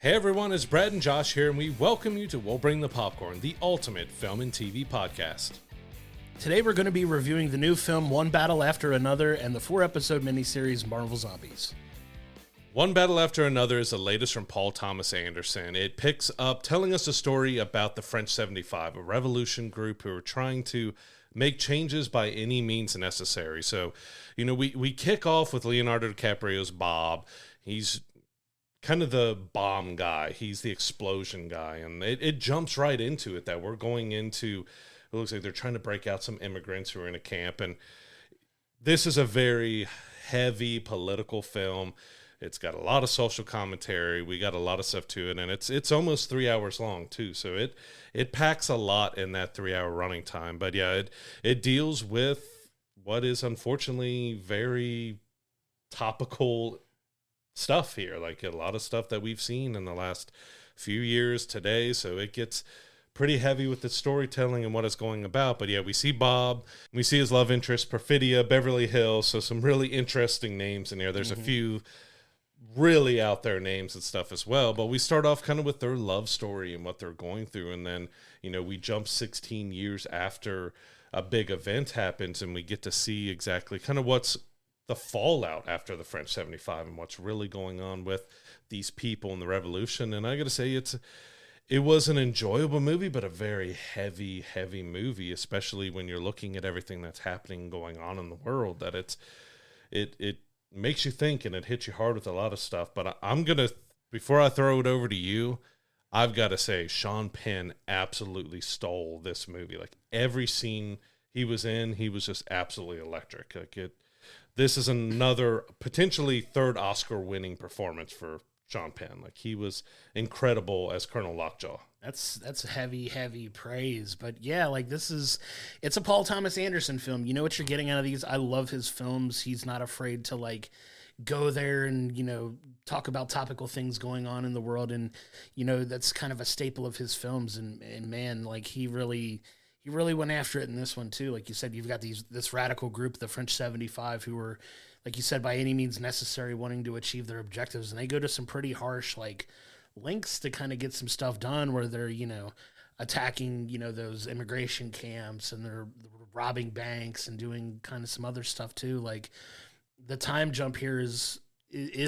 Hey everyone, it's Brad and Josh here, and we welcome you to We'll Bring the Popcorn, the ultimate film and TV podcast. Today we're going to be reviewing the new film One Battle After Another and the 4-episode miniseries Marvel Zombies. One Battle After Another is the latest from Paul Thomas Anderson. It picks up telling us a story about the French 75, a revolution group who are trying to make changes by any means necessary. So, we kick off with Leonardo DiCaprio's Bob. He's kind of the bomb guy. He's the explosion guy. And it jumps right into it that we're going into, it looks like they're trying to break out some immigrants who are in a camp. And this is a very heavy political film. It's got a lot of social commentary. We got a lot of stuff to it. And it's almost 3 hours long too. So it packs a lot in that 3 hour running time. But yeah, it deals with what is unfortunately very topical stuff here, like a lot of stuff that we've seen in the last few years today. So it gets pretty heavy with the storytelling and what it's going about. But yeah, we see Bob, we see his love interest, Perfidia, Beverly Hills. So some really interesting names in there. There's a few really out there names and stuff as well. But we start off kind of with their love story and what they're going through. And then, we jump 16 years after a big event happens and we get to see exactly kind of what's the fallout after the French 75 and what's really going on with these people in the revolution. And I got to say, it was an enjoyable movie, but a very heavy movie, especially when you're looking at everything that's happening, going on in the world, that it makes you think and it hits you hard with a lot of stuff. But I'm going to, before I throw it over to you, I've got to say Sean Penn absolutely stole this movie. Like every scene he was in, he was just absolutely electric. This is another potentially third Oscar-winning performance for Sean Penn. Like he was incredible as Colonel Lockjaw. That's heavy praise, but yeah, like it's a Paul Thomas Anderson film. You know what you're getting out of these. I love his films. He's not afraid to like go there and talk about topical things going on in the world, and that's kind of a staple of his films. And man, like he really went after it in this one too. Like you said, you've got this radical group, the French 75, who were, like you said, by any means necessary, wanting to achieve their objectives, and they go to some pretty harsh lengths to kind of get some stuff done, where they're attacking those immigration camps, and they're robbing banks and doing kind of some other stuff too. Like the time jump here is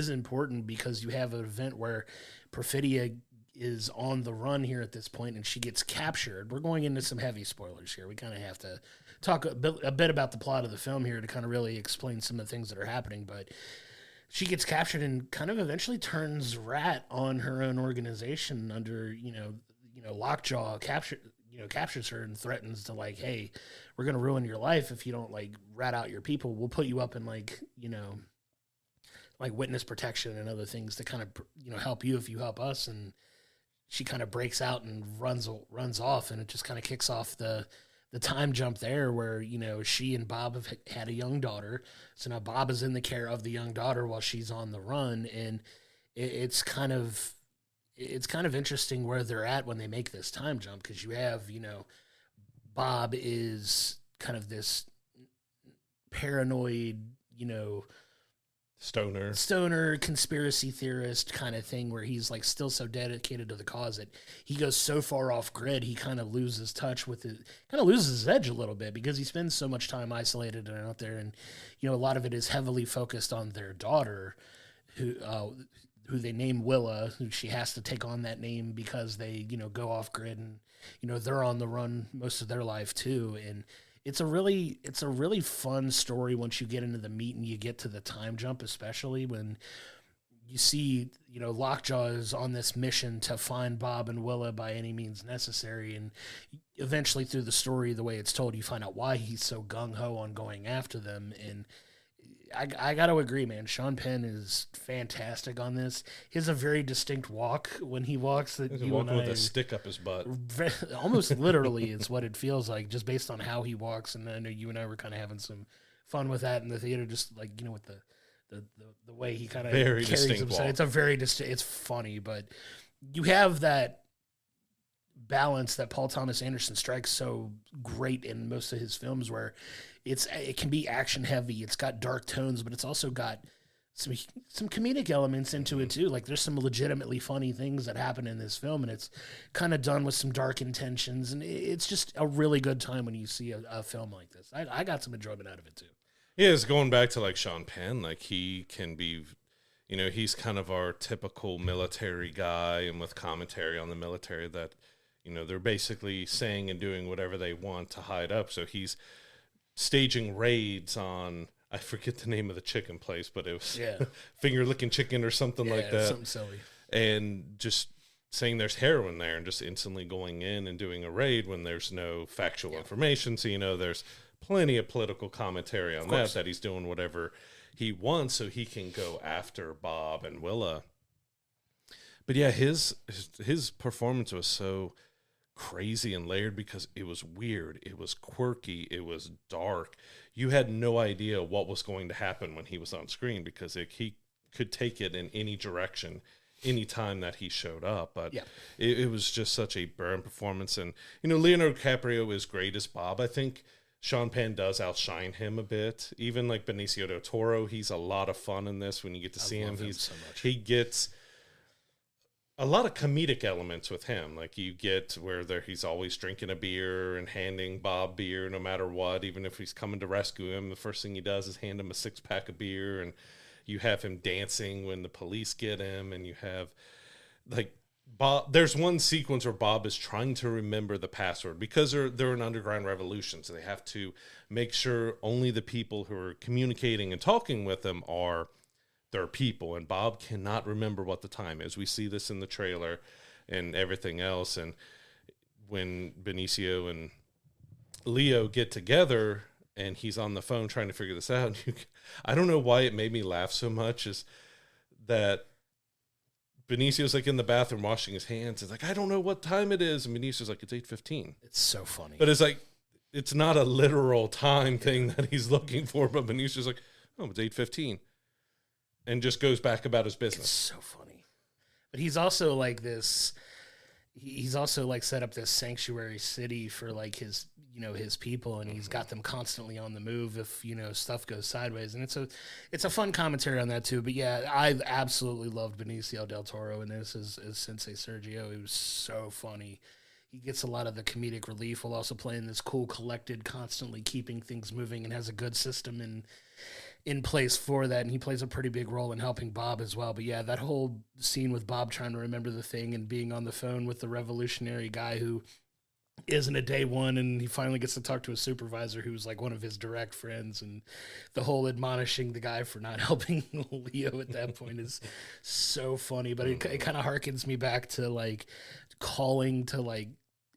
important because you have an event where Perfidia is on the run here at this point, and she gets captured. We're going into some heavy spoilers here. We kind of have to talk a bit about the plot of the film here to kind of really explain some of the things that are happening. But she gets captured and kind of eventually turns rat on her own organization under, Lockjaw captures her and threatens to hey, we're going to ruin your life if you don't rat out your people. We'll put you up in witness protection and other things to kind of, help you if you help us. And she kind of breaks out and runs off, and it just kind of kicks off the time jump there where, she and Bob have had a young daughter. So now Bob is in the care of the young daughter while she's on the run. And it's kind of interesting where they're at when they make this time jump. 'Cause you have, Bob is kind of this paranoid, stoner conspiracy theorist kind of thing, where he's still so dedicated to the cause that he goes so far off grid, he kind of loses touch with it, kind of loses his edge a little bit because he spends so much time isolated and out there. And, a lot of it is heavily focused on their daughter who they name Willa, who she has to take on that name because they, go off grid and, they're on the run most of their life too. And it's a really fun story once you get into the meat and you get to the time jump, especially when you see, Lockjaw is on this mission to find Bob and Willa by any means necessary. And eventually through the story, the way it's told, you find out why he's so gung-ho on going after them. And I got to agree, man. Sean Penn is fantastic on this. He has a very distinct walk when he walks. He's walking with a stick up his butt. Almost literally is what it feels like, just based on how he walks. And I know you and I were kind of having some fun with that in the theater, just with the way he kind of carries himself. It's a very distinct. It's funny, but you have that balance that Paul Thomas Anderson strikes so great in most of his films, where it can be action heavy. It's got dark tones, but it's also got some comedic elements into it too. Like there's some legitimately funny things that happen in this film, and it's kind of done with some dark intentions, and it's just a really good time when you see a film like this. I got some enjoyment out of it too. Yeah, it's going back to like Sean Penn. Like he can be, he's kind of our typical military guy, and with commentary on the military that, they're basically saying and doing whatever they want to hide up. So he's staging raids on, I forget the name of the chicken place, but it was Finger Licking Chicken or something like that. Something silly. And just saying there's heroin there and just instantly going in and doing a raid when there's no factual information. So, there's plenty of political commentary on that he's doing whatever he wants so he can go after Bob and Willa. But yeah, his performance was so crazy and layered because it was weird, it was quirky, it was dark. You had no idea what was going to happen when he was on screen because he could take it in any direction any time that he showed up. But it was just such a burn performance. And Leonardo DiCaprio is great as Bob. I think Sean Penn does outshine him a bit. Even like Benicio del Toro, he's a lot of fun in this when you get to see him. So much. He gets a lot of comedic elements with him. Like you get where he's always drinking a beer and handing Bob beer no matter what. Even if he's coming to rescue him, the first thing he does is hand him a 6-pack of beer. And you have him dancing when the police get him. And you have like Bob. There's one sequence where Bob is trying to remember the password because they're an underground revolution. So they have to make sure only the people who are communicating and talking with them are their people, and Bob cannot remember what the time is. We see this in the trailer and everything else. And when Benicio and Leo get together and he's on the phone trying to figure this out, I don't know why it made me laugh so much, is that Benicio's like in the bathroom washing his hands. It's like, I don't know what time it is. And Benicio's like, it's 8:15. It's so funny. But it's like, it's not a literal time thing that he's looking for, but Benicio's like, oh, it's 8:15. And just goes back about his business. It's so funny. But he's also like this, he's also like set up this sanctuary city for like his people, and he's got them constantly on the move if, stuff goes sideways. And it's a fun commentary on that too. But yeah, I absolutely loved Benicio del Toro in this as Sensei Sergio. It was so funny. He gets a lot of the comedic relief while also playing this cool, collected, constantly keeping things moving, and has a good system in place for that, and he plays a pretty big role in helping Bob as well. But yeah, that whole scene with Bob trying to remember the thing and being on the phone with the revolutionary guy who isn't a day one, and he finally gets to talk to a supervisor who's like one of his direct friends, and the whole admonishing the guy for not helping Leo at that point is so funny. But it kind of harkens me back to like calling to like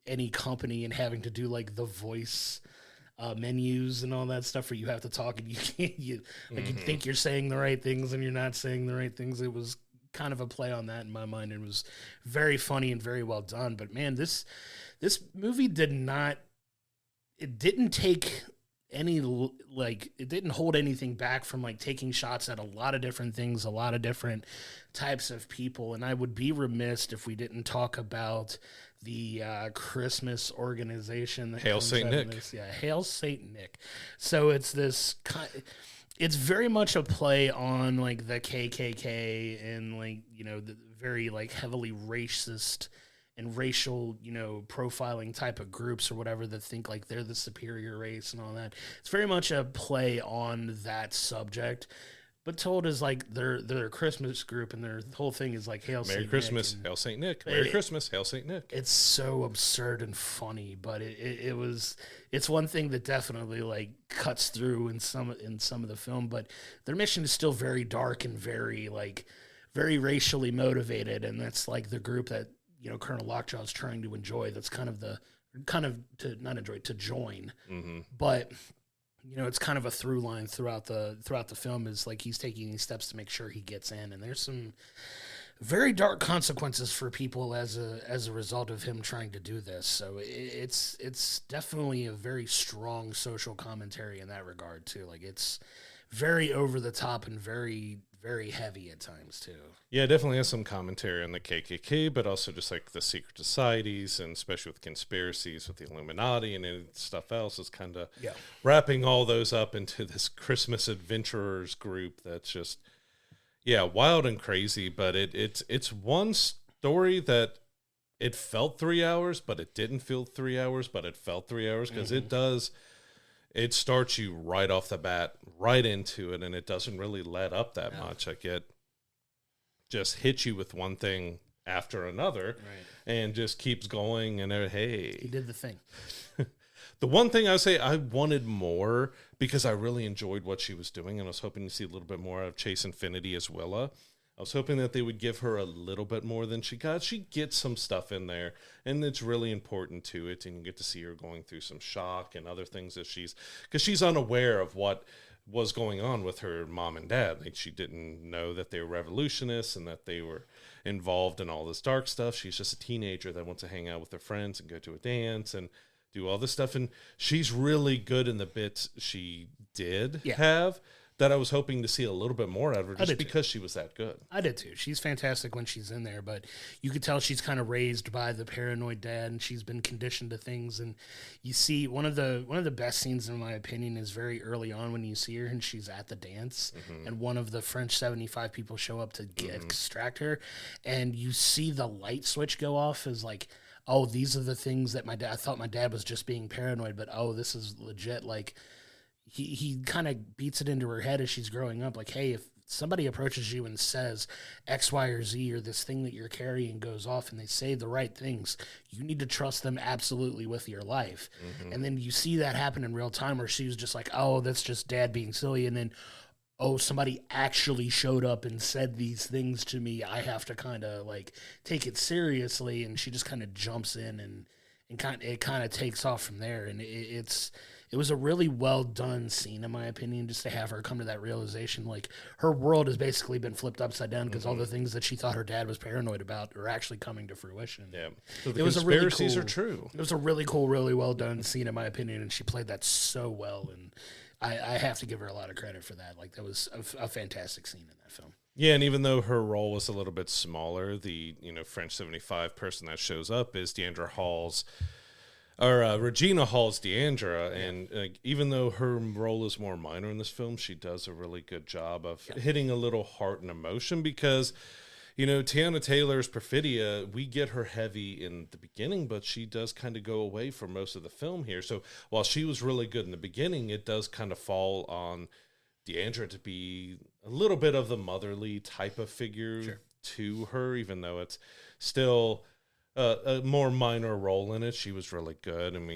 any company and having to do like the voice menus and all that stuff where you have to talk and you can't, you think you're saying the right things and you're not saying the right things. It was kind of a play on that in my mind. It was very funny and very well done. But man, this movie didn't take any, like, it didn't hold anything back from like taking shots at a lot of different things, a lot of different types of people. And I would be remiss if we didn't talk about the Christmas organization that Hail Saint Nick. Hail Saint Nick. So it's this it's very much a play on like the KKK and like, the very like heavily racist and racial, profiling type of groups or whatever that think like they're the superior race and all that. It's very much a play on that subject, but told as like their Christmas group, and their whole thing is like Hail Merry Saint Christmas, Nick. Hail Saint Nick. Merry Christmas, Hail Saint Nick. It's so absurd and funny, but it's one thing that definitely like cuts through in some of the film. But their mission is still very dark and very racially motivated, and that's like the group that Colonel Lockjaw is trying to enjoy. That's to join, but. It's kind of a through line throughout the film is like he's taking these steps to make sure he gets in, and there's some very dark consequences for people as a result of him trying to do this. So it's definitely a very strong social commentary in that regard too. Like it's very over the top and very, very heavy at times too. Yeah, it definitely has some commentary on the KKK, but also just like the secret societies, and especially with conspiracies with the Illuminati and stuff else, is kind of wrapping all those up into this Christmas adventurers group that's just Yeah, wild and crazy, but it's one story that it felt 3 hours, but it didn't feel 3 hours, but it felt 3 hours because it starts you right off the bat, right into it, and it doesn't really let up that much. Like it just hits you with one thing after another, and just keeps going. And hey, he did the thing. The one thing I would say I wanted more because I really enjoyed what she was doing, and I was hoping to see a little bit more of Chase Infinity as Willa. I was hoping that they would give her a little bit more than she got. She gets some stuff in there, and it's really important to it, and you get to see her going through some shock and other things that because she's unaware of what was going on with her mom and dad. Like, she didn't know that they were revolutionists and that they were involved in all this dark stuff. She's just a teenager that wants to hang out with her friends and go to a dance and do all this stuff. And she's really good in the bits she did have that I was hoping to see a little bit more out of her just because she was that good. I did too. She's fantastic when she's in there, but you could tell she's kind of raised by the paranoid dad, and she's been conditioned to things. And you see one of the best scenes, in my opinion, is very early on when you see her and she's at the dance, and one of the French 75 people show up to extract her, and you see the light switch go off as like, oh, these are the things that I thought my dad was just being paranoid, but oh, this is legit. Like, he kind of beats it into her head as she's growing up. Like, hey, if somebody approaches you and says X, Y, or Z, or this thing that you're carrying goes off and they say the right things, you need to trust them absolutely with your life. And then you see that happen in real time where she was just like, oh, that's just dad being silly. And then, oh, somebody actually showed up and said these things to me. I have to kind of like take it seriously. And she just kind of jumps in and it kind of takes off from there. And it was a really well done scene, in my opinion, just to have her come to that realization. Like, her world has basically been flipped upside down because all the things that she thought her dad was paranoid about are actually coming to fruition. Yeah, so the conspiracies are true. It was a really cool, really well done scene, in my opinion, and she played that so well. And I have to give her a lot of credit for that. Like, that was a fantastic scene in that film. Yeah, and even though her role was a little bit smaller, the French 75 person that shows up is Regina Hall's Deandra, and even though her role is more minor in this film, she does a really good job of hitting a little heart and emotion because, Tiana Taylor's Perfidia, we get her heavy in the beginning, but she does kind of go away for most of the film here. So while she was really good in the beginning, it does kind of fall on Deandra to be a little bit of the motherly type of figure to her, even though it's still a more minor role in it. She was really good, and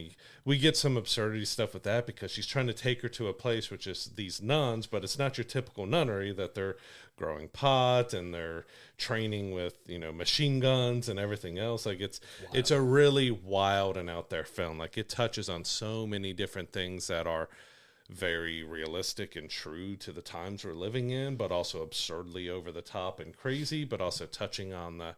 we get some absurdity stuff with that because she's trying to take her to a place which is these nuns, but it's not your typical nunnery that they're growing pot and they're training with machine guns and everything else. Like, it's a really wild and out there film. Like, it touches on so many different things that are very realistic and true to the times we're living in, but also absurdly over the top and crazy, but also touching on the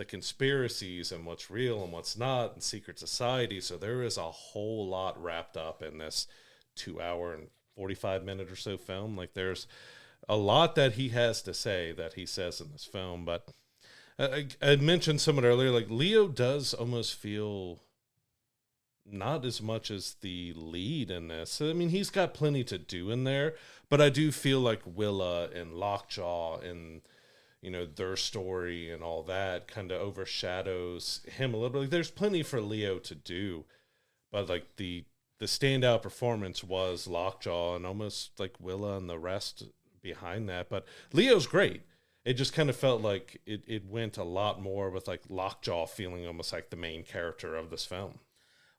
conspiracies and what's real and what's not and secret society. So there is a whole lot wrapped up in this 2 hour and 45 minute or so film. Like, there's a lot that he has to say that he says in this film. But I mentioned somewhat earlier, like, Leo does almost feel not as much as the lead in this. I mean, he's got plenty to do in there, but I do feel like Willa and Lockjaw and their story and all that kind of overshadows him a little bit. Like, there's plenty for Leo to do, but like the standout performance was Lockjaw and almost like Willa and the rest behind that. But Leo's great. It just kind of felt like it went a lot more with like Lockjaw feeling almost like the main character of this film.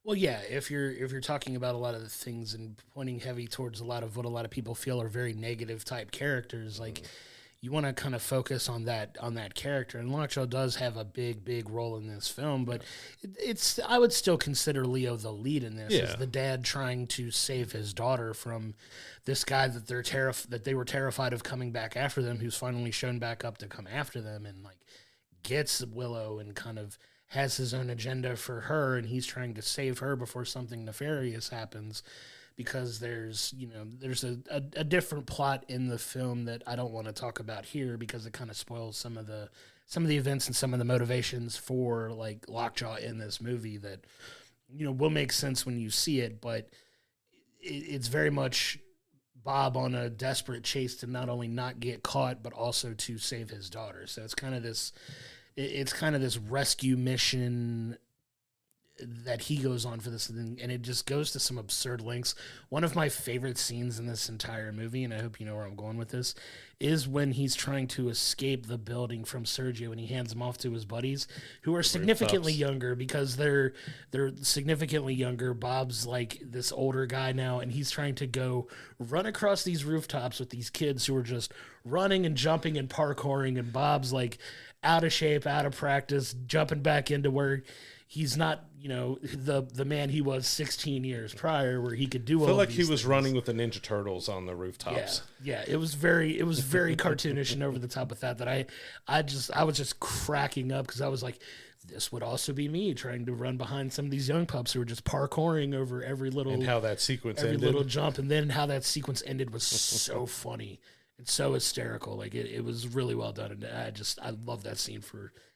Well, yeah, if you're talking about a lot of the things and pointing heavy towards a lot of what a lot of people feel are very negative type characters, like you want to kind of focus on that character. And Lockjaw does have a big role in this film, but it's I would still consider Leo the lead in this. As the dad trying to save his daughter from this guy that they were terrified of coming back after them, who's finally shown back up to come after them, and like gets Willow and kind of has his own agenda for her, and he's trying to save her before something nefarious happens. Because there's a different plot in the film that I don't want to talk about here because it kind of spoils some of the events and some of the motivations for like Lockjaw in this movie that will make sense when you see it, but it's very much Bob on a desperate chase to not only not get caught, but also to save his daughter. So it's kind of this rescue mission that he goes on for this thing, and it just goes to some absurd lengths. One of my favorite scenes in this entire movie, and I hope you know where I'm going with this, is when he's trying to escape the building from Sergio, and he hands him off to his buddies, who are significantly younger, because they're significantly younger. Bob's like this older guy now, and he's trying to go run across these rooftops with these kids who are just running and jumping and parkouring, and Bob's like out of shape, out of practice, jumping back into where he's not, the man he was 16 years prior, where he could do all I feel of like these he was things. running with the Ninja Turtles on the rooftops. Yeah, it was very cartoonish and over the top with that I was just cracking up, because I was like, this would also be me trying to run behind some of these young pups who were just parkouring over every little, and how that sequence every ended. little jump, and then how that sequence ended was so funny and so hysterical. Like it was really well done, and I love that scene.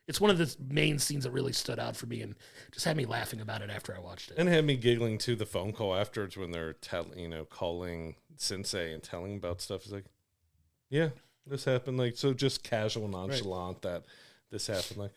It's one of the main scenes that really stood out for me and just had me laughing about it after I watched it. And had me giggling too, the phone call afterwards when they're calling Sensei and telling about stuff. It's like, yeah, this happened. Like, so just casual, nonchalant that this happened. Like,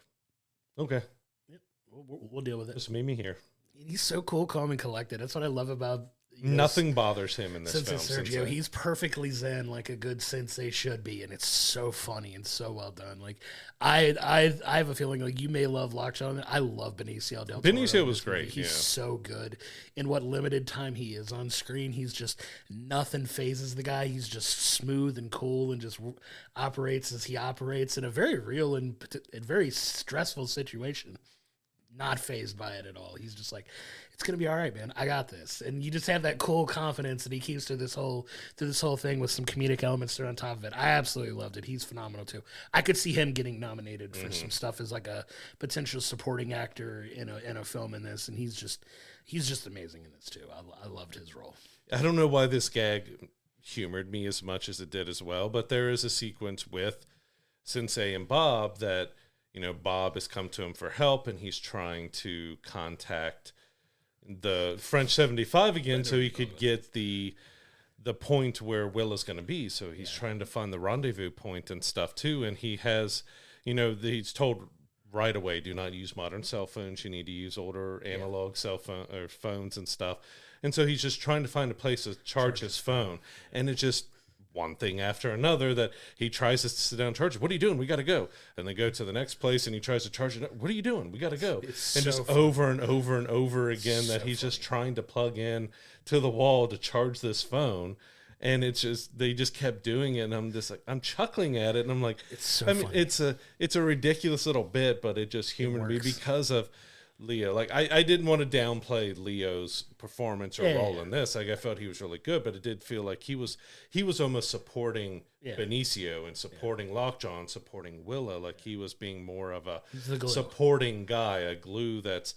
okay. Yep. We'll deal with it. Just made me here. He's so cool, calm, and collected. That's what I love about nothing bothers him in this Sensei film. Sergio, he's perfectly zen, like a good sensei should be, and it's so funny and so well done. Like I have a feeling like you may love Lockjaw. I love Benicio del Toro. Benicio was great. He's so good in what limited time he is on screen. He's just nothing phases the guy. He's just smooth and cool and just operates as he operates in a very real and very stressful situation. Not fazed by it at all. He's just like, it's gonna be all right, man. I got this. And you just have that cool confidence that he keeps through this whole thing with some comedic elements through on top of it. I absolutely loved it. He's phenomenal too. I could see him getting nominated for some stuff as like a potential supporting actor in a film in this, and he's just amazing in this too. I loved his role. I don't know why this gag humored me as much as it did as well, but there is a sequence with Sensei and Bob that, Bob has come to him for help, and he's trying to contact the French 75 again so he could get the point where Will is going to be. So he's trying to find the rendezvous point and stuff too. And he has, he's told right away, do not use modern cell phones. You need to use older analog cell phone or phones and stuff. And so he's just trying to find a place to charge his phone. And it just, one thing after another, that he tries to sit down and charge it. What are you doing? We got to go. And they go to the next place and he tries to charge it. What are you doing? We got to go. And so just funny. Over and over and over again that he's just trying to plug in to the wall to charge this phone. And it's just, they just kept doing it. And I'm just like, I'm chuckling at it. And I'm like, it's so funny. It's a ridiculous little bit, but it just humored me because of Leo. Like, I didn't want to downplay Leo's performance or role in this. Like, I felt he was really good, but it did feel like he was almost supporting Benicio and supporting Lockjaw and supporting Willow. Like, he was being more of a supporting guy, a glue that's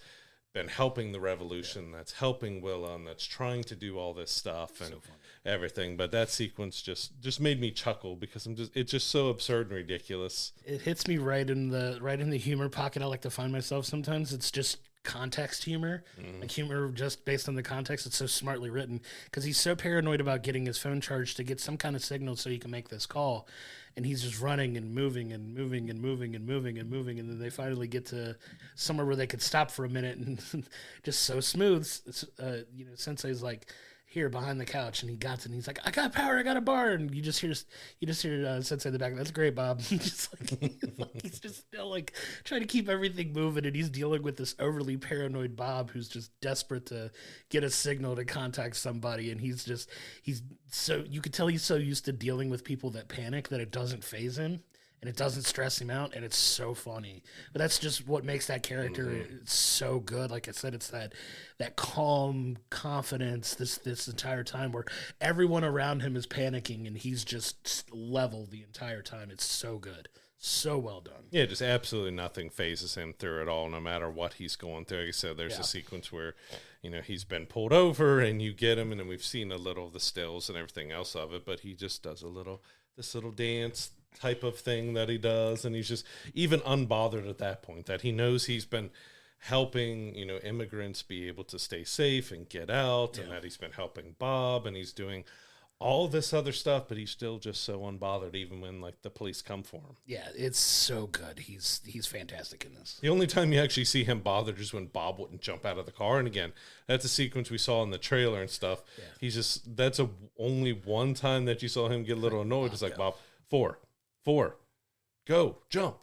been helping the revolution, that's helping Willow, and that's trying to do all this stuff and everything. But that sequence just made me chuckle because it's just so absurd and ridiculous. It hits me right in the humor pocket I like to find myself sometimes. It's just context humor, like humor just based on the context. It's so smartly written because he's so paranoid about getting his phone charged to get some kind of signal so he can make this call, and he's just running and moving and moving and moving and moving and moving, and then they finally get to somewhere where they could stop for a minute, and just so smooth. Sensei's like, here behind the couch, and he got it, and he's like, I got power, I got a bar, and you just hear Sensei in the back. That's great, Bob. Just like he's just still like trying to keep everything moving, and he's dealing with this overly paranoid Bob who's just desperate to get a signal to contact somebody, and he's so, you could tell he's so used to dealing with people that panic that it doesn't faze him. And it doesn't stress him out, and it's so funny. But that's just what makes that character so good. Like I said, it's that calm confidence this entire time where everyone around him is panicking, and he's just level the entire time. It's so good. So well done. Yeah, just absolutely nothing phases him through at all, no matter what he's going through. Like I said, there's a sequence where, he's been pulled over, and you get him, and then we've seen a little of the stills and everything else of it, but he just does this little dance type of thing that he does, and he's just even unbothered at that point, that he knows he's been helping immigrants be able to stay safe and get out, and that he's been helping Bob, and he's doing all this other stuff, but he's still just so unbothered, even when like the police come for him. Yeah, it's so good. He's fantastic in this. The only time you actually see him bothered is when Bob wouldn't jump out of the car. And again, that's a sequence we saw in the trailer and stuff. Yeah. He's just, that's only one time that you saw him get a little annoyed. It's like, Bob, four, go, jump,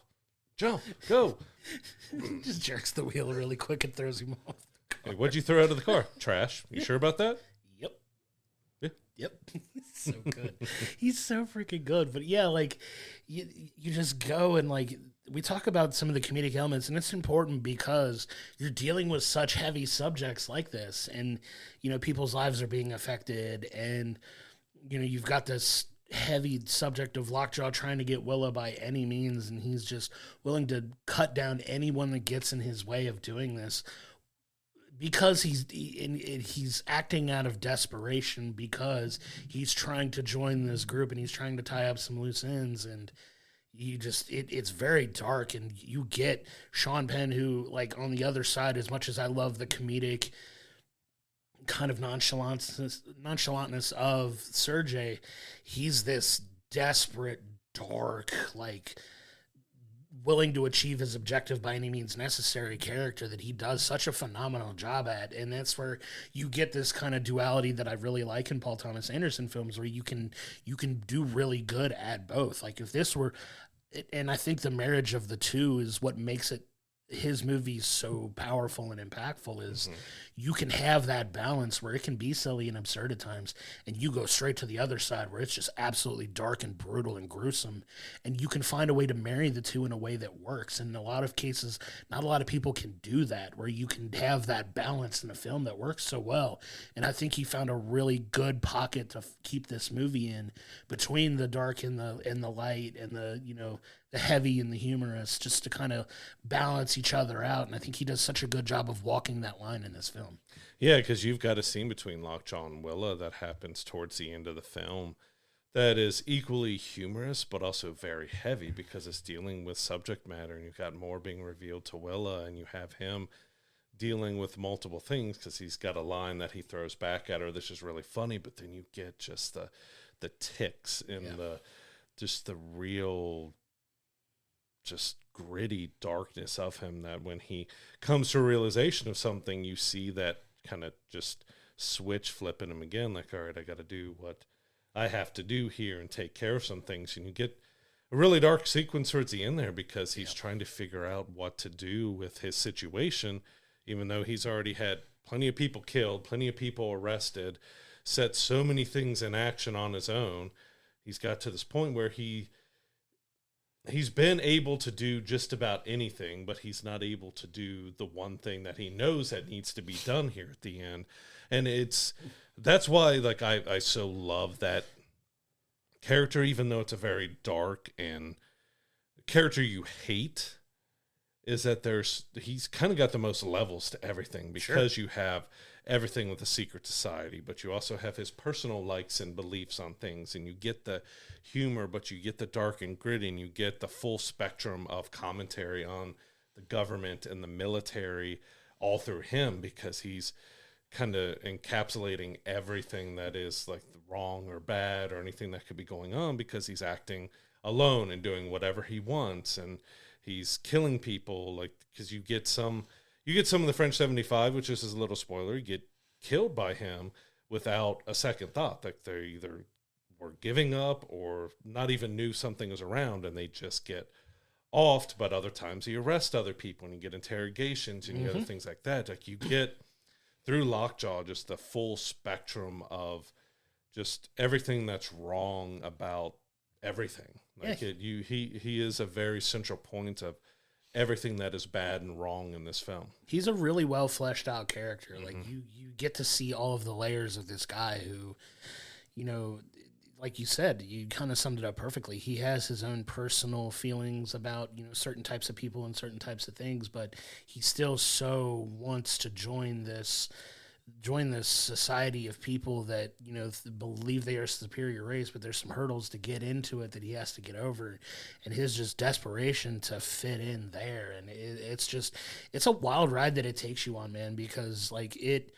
go. Just jerks the wheel really quick and throws him off the car. Hey, what'd you throw out of the car? Trash. You sure about that? Yep. So good. He's so freaking good. But yeah, like you just go and like we talk about some of the comedic elements, and it's important because you're dealing with such heavy subjects like this, and you know, people's lives are being affected, and you know, you've got this heavy subject of Lockjaw trying to get Willa by any means, and he's just willing to cut down anyone that gets in his way of doing this. Because he's acting out of desperation, because he's trying to join this group and he's trying to tie up some loose ends, and you just it's very dark, and you get Sean Penn, who, like, on the other side, as much as I love the comedic kind of nonchalantness of Sergei, he's this desperate, dark, like, willing to achieve his objective by any means necessary character that he does such a phenomenal job at. And that's where you get this kind of duality that I really like in Paul Thomas Anderson films, where you can do really good at both. Like, if this were, and I think the marriage of the two is what makes it his movies so powerful and impactful, is you can have that balance where it can be silly and absurd at times, and you go straight to the other side where it's just absolutely dark and brutal and gruesome, and you can find a way to marry the two in a way that works. And in a lot of cases, not a lot of people can do that, where you can have that balance in a film that works so well. And I think he found a really good pocket to keep this movie in, between the dark and the light, and the, you know, the heavy and the humorous, just to kind of balance each other out. And I think he does such a good job of walking that line in this film. Yeah, because you've got a scene between Lockjaw and Willa that happens towards the end of the film that is equally humorous, but also very heavy, because it's dealing with subject matter, and you've got more being revealed to Willa, and you have him dealing with multiple things, because he's got a line that he throws back at her that's just really funny, but then you get just the tics and the real, just gritty darkness of him, that when he comes to a realization of something, you see that kind of just switch flipping him again, like, all right, I got to do what I have to do here and take care of some things. And you get a really dark sequence towards the end there, because he's trying to figure out what to do with his situation, even though he's already had plenty of people killed, plenty of people arrested, set so many things in action on his own. He's got to this point where he's been able to do just about anything, but he's not able to do the one thing that he knows that needs to be done here at the end. And that's why, like, I so love that character, even though it's a very dark and character you hate, is that he's kind of got the most levels to everything, because you have everything with the secret society, but you also have his personal likes and beliefs on things, and you get the humor, but you get the dark and gritty, and you get the full spectrum of commentary on the government and the military all through him, because he's kind of encapsulating everything that is like wrong or bad or anything that could be going on, because he's acting alone and doing whatever he wants, and he's killing people, like, because you get some of the French 75, which is a little spoiler, you get killed by him without a second thought. Like, they either were giving up or not even knew something was around, and they just get offed. But other times he arrests other people, and you get interrogations and you get other things like that. Like, you get through Lockjaw just the full spectrum of just everything that's wrong about everything. Like, he is a very central point of everything that is bad and wrong in this film. He's a really well fleshed out character. Like, you get to see all of the layers of this guy who, you know, like you said, you kind of summed it up perfectly. He has his own personal feelings about, you know, certain types of people and certain types of things, but he still so wants to join this society of people that, you know, believe they are a superior race, but there's some hurdles to get into it that he has to get over, and his just desperation to fit in there. And it's a wild ride that it takes you on, man, because, like, it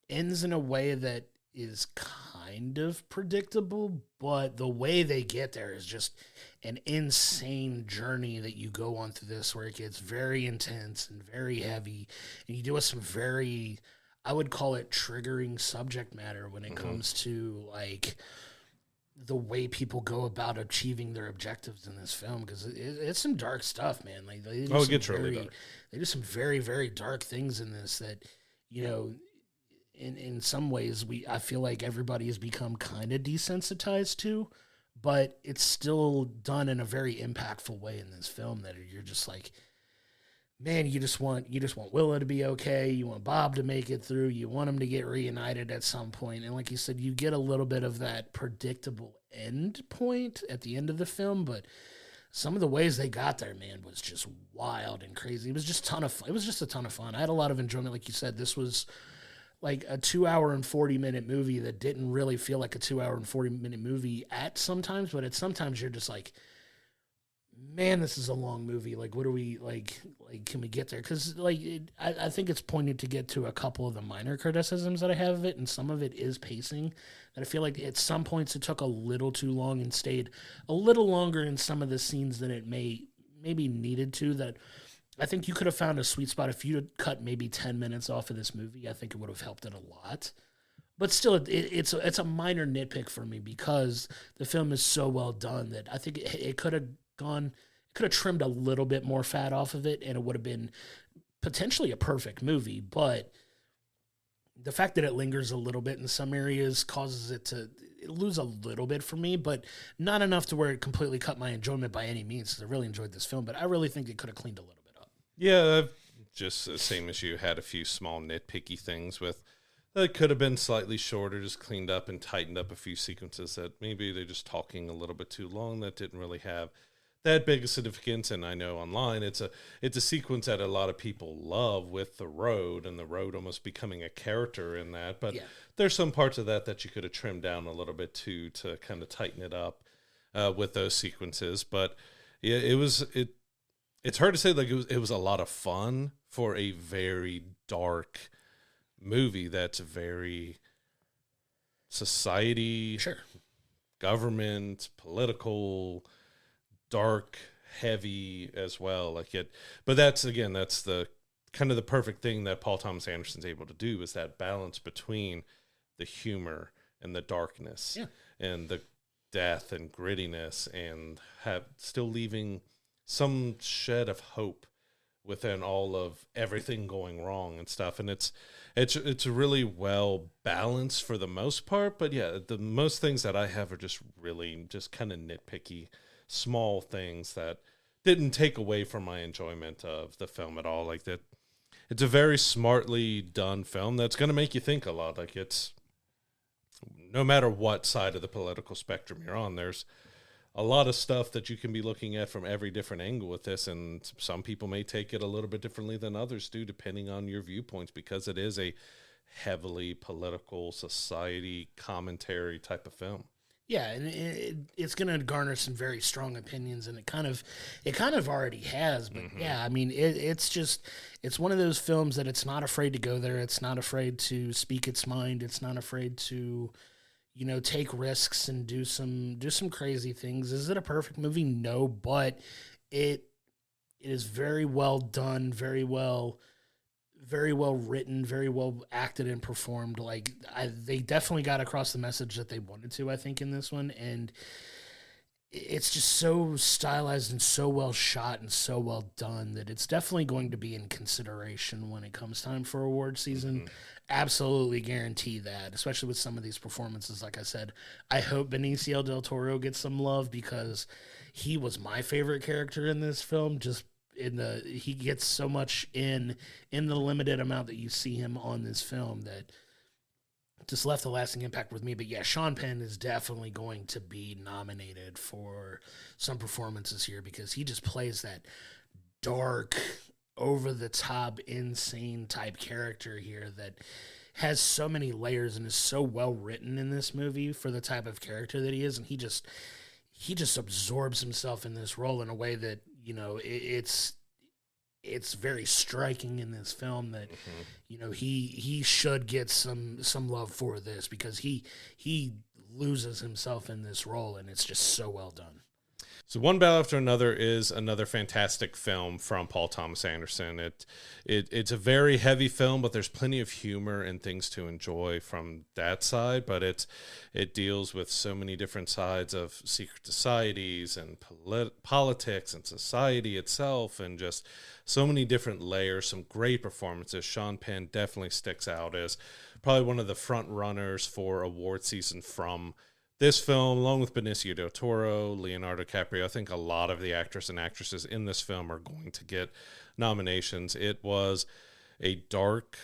ends in a way that is kind of predictable, but the way they get there is just an insane journey that you go on through this, where it gets very intense and very heavy, and you deal with some very, I would call it triggering subject matter when it comes to like the way people go about achieving their objectives in this film, because it's some dark stuff, man. Like they do it gets really dark. They do some very, very dark things in this that, you know, in some ways I feel like everybody has become kind of desensitized to, but it's still done in a very impactful way in this film that you're just like, man, you just want Willow to be okay. You want Bob to make it through. You want them to get reunited at some point. And like you said, you get a little bit of that predictable end point at the end of the film, but some of the ways they got there, man, was just wild and crazy. It was just It was just a ton of fun. I had a lot of enjoyment. Like you said, this was like a 2 hour and 40-minute movie that didn't really feel like a 2 hour and 40-minute movie at sometimes, but at sometimes you're just like, man, this is a long movie. Like, what are we like? Can we get there? Because I think it's pointed to get to a couple of the minor criticisms that I have of it, and some of it is pacing. That I feel like at some points it took a little too long and stayed a little longer in some of the scenes than it maybe needed to. That I think you could have found a sweet spot if you had cut maybe 10 minutes off of this movie. I think it would have helped it a lot. But still, it's a minor nitpick for me because the film is so well done that I think it could have trimmed a little bit more fat off of it, and it would have been potentially a perfect movie. But the fact that it lingers a little bit in some areas causes it to lose a little bit for me, but not enough to where it completely cut my enjoyment by any means, because I really enjoyed this film. But I really think it could have cleaned a little bit up. Yeah, just the same as you, had a few small nitpicky things with that could have been slightly shorter, just cleaned up and tightened up a few sequences that maybe they're just talking a little bit too long that didn't really have that big a significance. And I know online it's a sequence that a lot of people love with the road, and the road almost becoming a character in that. But there's some parts of that you could have trimmed down a little bit too, to kind of tighten it up with those sequences. But yeah, it's hard to say. Like it was a lot of fun for a very dark movie that's very society, government, political, dark, heavy as well. But that's the kind of the perfect thing that Paul Thomas Anderson's able to do, is that balance between the humor and the darkness and the death and grittiness, and still leaving some shed of hope within all of everything going wrong and stuff. And it's really well balanced for the most part. But yeah, the most things that I have are just really just kind of nitpicky, small things that didn't take away from my enjoyment of the film at all. Like that, it's a very smartly done film that's going to make you think a lot. Like it's, no matter what side of the political spectrum you're on, there's a lot of stuff that you can be looking at from every different angle with this, and some people may take it a little bit differently than others do, depending on your viewpoints, because it is a heavily political society commentary type of film. Yeah, and it's going to garner some very strong opinions, and it kind of already has. But yeah, I mean, it's one of those films that it's not afraid to go there. It's not afraid to speak its mind. It's not afraid to, take risks and do some crazy things. Is it a perfect movie? No, but it is very well done, very well written, very well acted and performed. Like they definitely got across the message that they wanted to, I think, in this one. And it's just so stylized and so well shot and so well done that it's definitely going to be in consideration when it comes time for award season. Absolutely guarantee that, especially with some of these performances. Like I said, I hope Benicio del Toro gets some love, because he was my favorite character in this film. Just he gets so much in the limited amount that you see him on this film that just left a lasting impact with me. But yeah, Sean Penn is definitely going to be nominated for some performances here, because he just plays that dark, over-the-top, insane type character here that has so many layers and is so well written in this movie for the type of character that he is. And he just absorbs himself in this role in a way that, it's it's very striking in this film that you know he should get some love for this, because he loses himself in this role, and it's just so well done. So One Battle After Another is another fantastic film from Paul Thomas Anderson. It's a very heavy film, but there's plenty of humor and things to enjoy from that side. But it deals with so many different sides of secret societies and politics and society itself, and just so many different layers. Some great performances. Sean Penn definitely sticks out as probably one of the front runners for award season from this film, along with Benicio del Toro, Leonardo DiCaprio. I think a lot of the actors and actresses in this film are going to get nominations. It was a dark,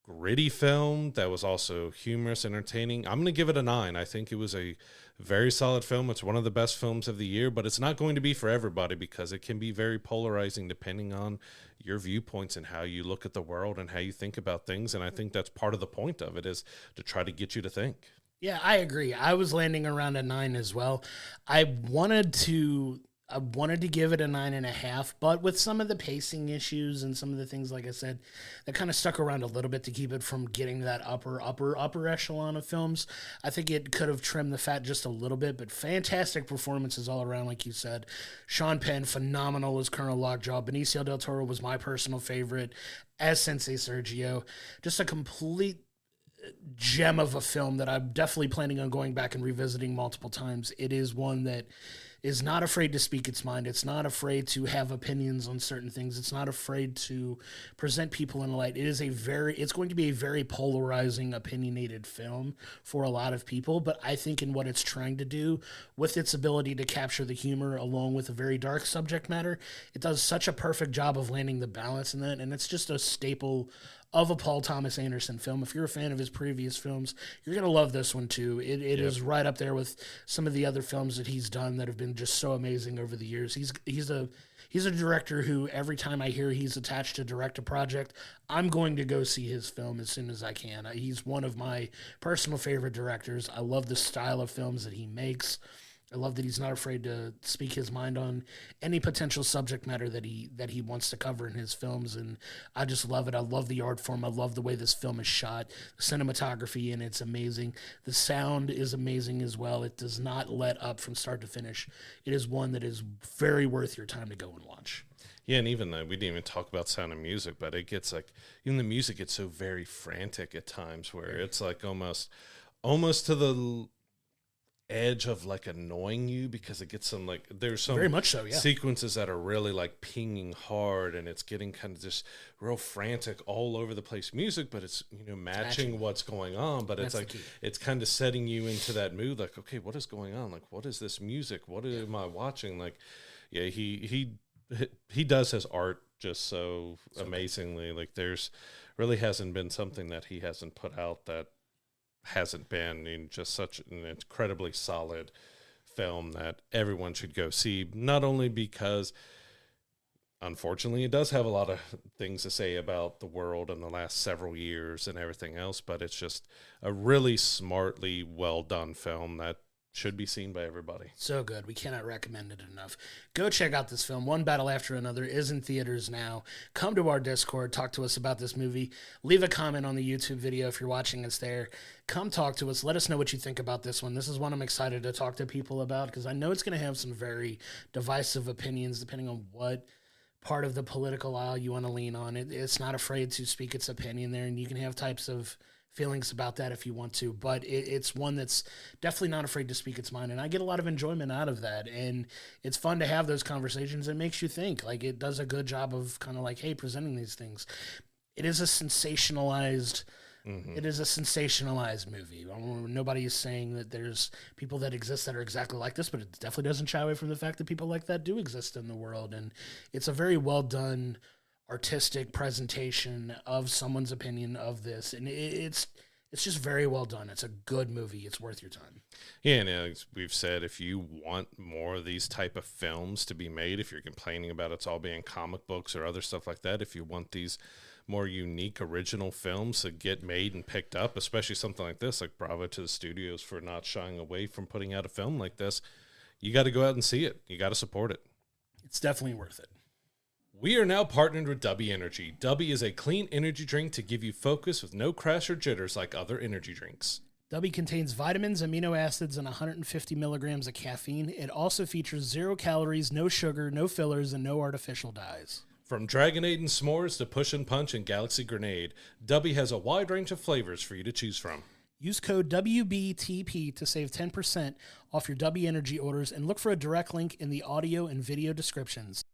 gritty film that was also humorous, entertaining. I'm going to give it a 9. I think it was a very solid film. It's one of the best films of the year, but it's not going to be for everybody, because it can be very polarizing depending on your viewpoints and how you look at the world and how you think about things. And I think that's part of the point of it, is to try to get you to think. Yeah, I agree. I was landing around a 9 as well. I wanted to give it a 9.5, but with some of the pacing issues and some of the things, like I said, that kind of stuck around a little bit to keep it from getting that upper echelon of films. I think it could have trimmed the fat just a little bit, but fantastic performances all around, like you said. Sean Penn, phenomenal as Colonel Lockjaw. Benicio del Toro was my personal favorite as Sensei Sergio. Just a complete gem of a film that I'm definitely planning on going back and revisiting multiple times. It is one that is not afraid to speak its mind. It's not afraid to have opinions on certain things. It's not afraid to present people in a light. It's going to be a very polarizing, opinionated film for a lot of people, but I think in what it's trying to do with its ability to capture the humor along with a very dark subject matter, it does such a perfect job of landing the balance in that, and it's just a staple of a Paul Thomas Anderson film. If you're a fan of his previous films, you're going to love this one too. It is right up there with some of the other films that he's done that have been just so amazing over the years. He's a director who, every time I hear he's attached to direct a project, I'm going to go see his film as soon as I can. He's one of my personal favorite directors. I love the style of films that he makes. I love that he's not afraid to speak his mind on any potential subject matter that he wants to cover in his films, and I just love it. I love the art form. I love the way this film is shot. The cinematography in it's amazing. The sound is amazing as well. It does not let up from start to finish. It is one that is very worth your time to go and watch. Yeah, and even though we didn't even talk about sound and music, but it gets like, even the music gets so very frantic at times, where it's like almost to the edge of like annoying you, because it gets some, like, there's some very much so, yeah, sequences that are really like pinging hard, and it's getting kind of just real frantic all over the place music, but it's, you know, matching what's going on, but it's like it's kind of setting you into that mood, like, okay, what is going on, like, what is this music, what am I watching? Like, yeah, he does his art just so amazingly. Like, there's really hasn't been something that he hasn't put out that hasn't been in just such an incredibly solid film that everyone should go see, not only because unfortunately it does have a lot of things to say about the world in the last several years and everything else, but it's just a really smartly well done film that should be seen by everybody. So good. We cannot recommend it enough. Go check out this film. One Battle After Another is in theaters now. Come to our Discord. Talk to us about this movie. Leave a comment on the YouTube video if you're watching us there. Come talk to us. Let us know what you think about this one. This is one I'm excited to talk to people about, because I know it's going to have some very divisive opinions depending on what part of the political aisle you want to lean on. It's not afraid to speak its opinion there, and you can have types of feelings about that if you want to, but it's one that's definitely not afraid to speak its mind, and I get a lot of enjoyment out of that, and it's fun to have those conversations. It makes you think. Like, it does a good job of kind of like, hey, presenting these things. It is a sensationalized movie. Nobody is saying that there's people that exist that are exactly like this, but it definitely doesn't shy away from the fact that people like that do exist in the world, and it's a very well done artistic presentation of someone's opinion of this, and it's just very well done. It's a good movie. It's worth your time. Yeah, and as we've said, if you want more of these type of films to be made, if you're complaining about it's all being comic books or other stuff like that, if you want these more unique original films to get made and picked up, especially something like this, like bravo to the studios for not shying away from putting out a film like this, you got to go out and see it. You got to support it. It's definitely worth it. We are now partnered with Dubby Energy. Dubby is a clean energy drink to give you focus with no crash or jitters like other energy drinks. Dubby contains vitamins, amino acids, and 150 milligrams of caffeine. It also features 0 calories, no sugar, no fillers, and no artificial dyes. From Dragonade and S'mores to Push and Punch and Galaxy Grenade, Dubby has a wide range of flavors for you to choose from. Use code WBTP to save 10% off your Dubby Energy orders and look for a direct link in the audio and video descriptions.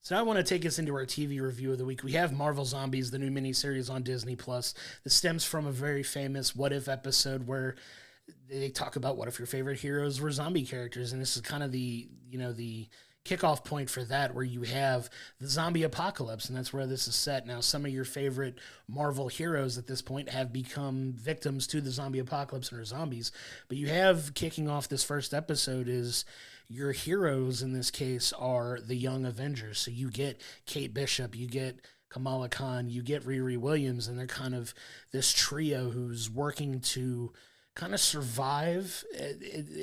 So now I want to take us into our TV review of the week. We have Marvel Zombies, the new miniseries on Disney+. This stems from a very famous What If episode where they talk about what if your favorite heroes were zombie characters, and this is kind of the kickoff point for that, where you have the zombie apocalypse, and that's where this is set. Now, some of your favorite Marvel heroes at this point have become victims to the zombie apocalypse and are zombies, but you have, kicking off this first episode, is your heroes in this case are the Young Avengers. So you get Kate Bishop, you get Kamala Khan, you get Riri Williams, and they're kind of this trio who's working to kind of survive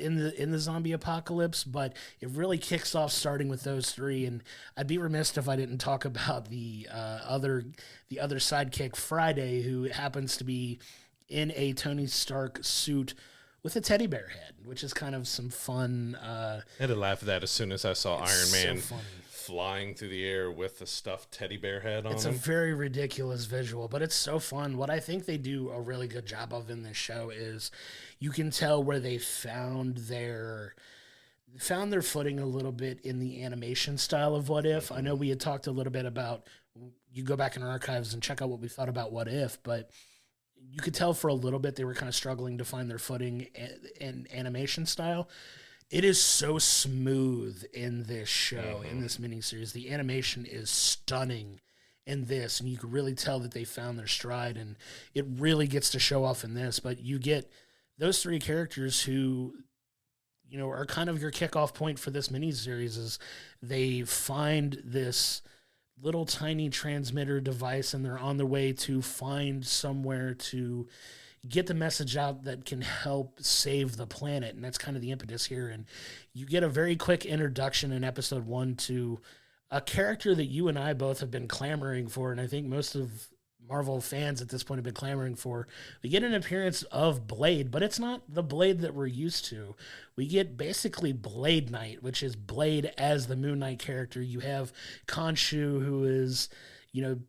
in the zombie apocalypse, but it really kicks off starting with those three. And I'd be remiss if I didn't talk about the other sidekick, Friday, who happens to be in a Tony Stark suit with a teddy bear head, which is kind of some fun. I had to laugh at that as soon as I saw Iron Man so flying through the air with a stuffed teddy bear head on It's him. a very ridiculous visual, but it's so fun. What I think they do a really good job of in this show is you can tell where they found their footing a little bit in the animation style of What If. I know we had talked a little bit about, you go back in our archives and check out what we thought about What If, but you could tell for a little bit they were kind of struggling to find their footing in animation style. It is so smooth in this show, in this miniseries. The animation is stunning in this, and you can really tell that they found their stride, and it really gets to show off in this. But you get those three characters who, are kind of your kickoff point for this miniseries. Is they find this little tiny transmitter device, and they're on their way to find somewhere to get the message out that can help save the planet. And that's kind of the impetus here. And you get a very quick introduction in episode 1 to a character that you and I both have been clamoring for, and I think most of Marvel fans at this point have been clamoring for. We get an appearance of Blade, but it's not the Blade that we're used to. We get basically Blade Knight, which is Blade as the Moon Knight character. You have Khonshu, who is,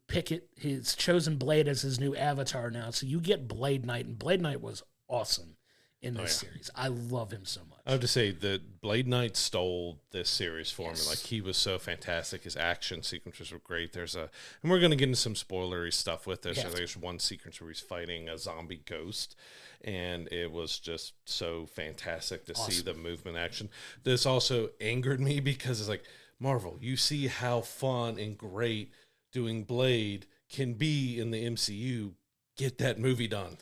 Pickett, his chosen Blade as his new avatar now. So you get Blade Knight, and Blade Knight was awesome in this series. I love him so much. I have to say that Blade Knight stole this series for me. Like, he was so fantastic. His action sequences were great. And we're going to get into some spoilery stuff with this. There's one sequence where he's fighting a zombie ghost, and it was just so fantastic to see the movement action. This also angered me because it's like, Marvel, you see how fun and great doing Blade can be in the MCU. Get that movie done.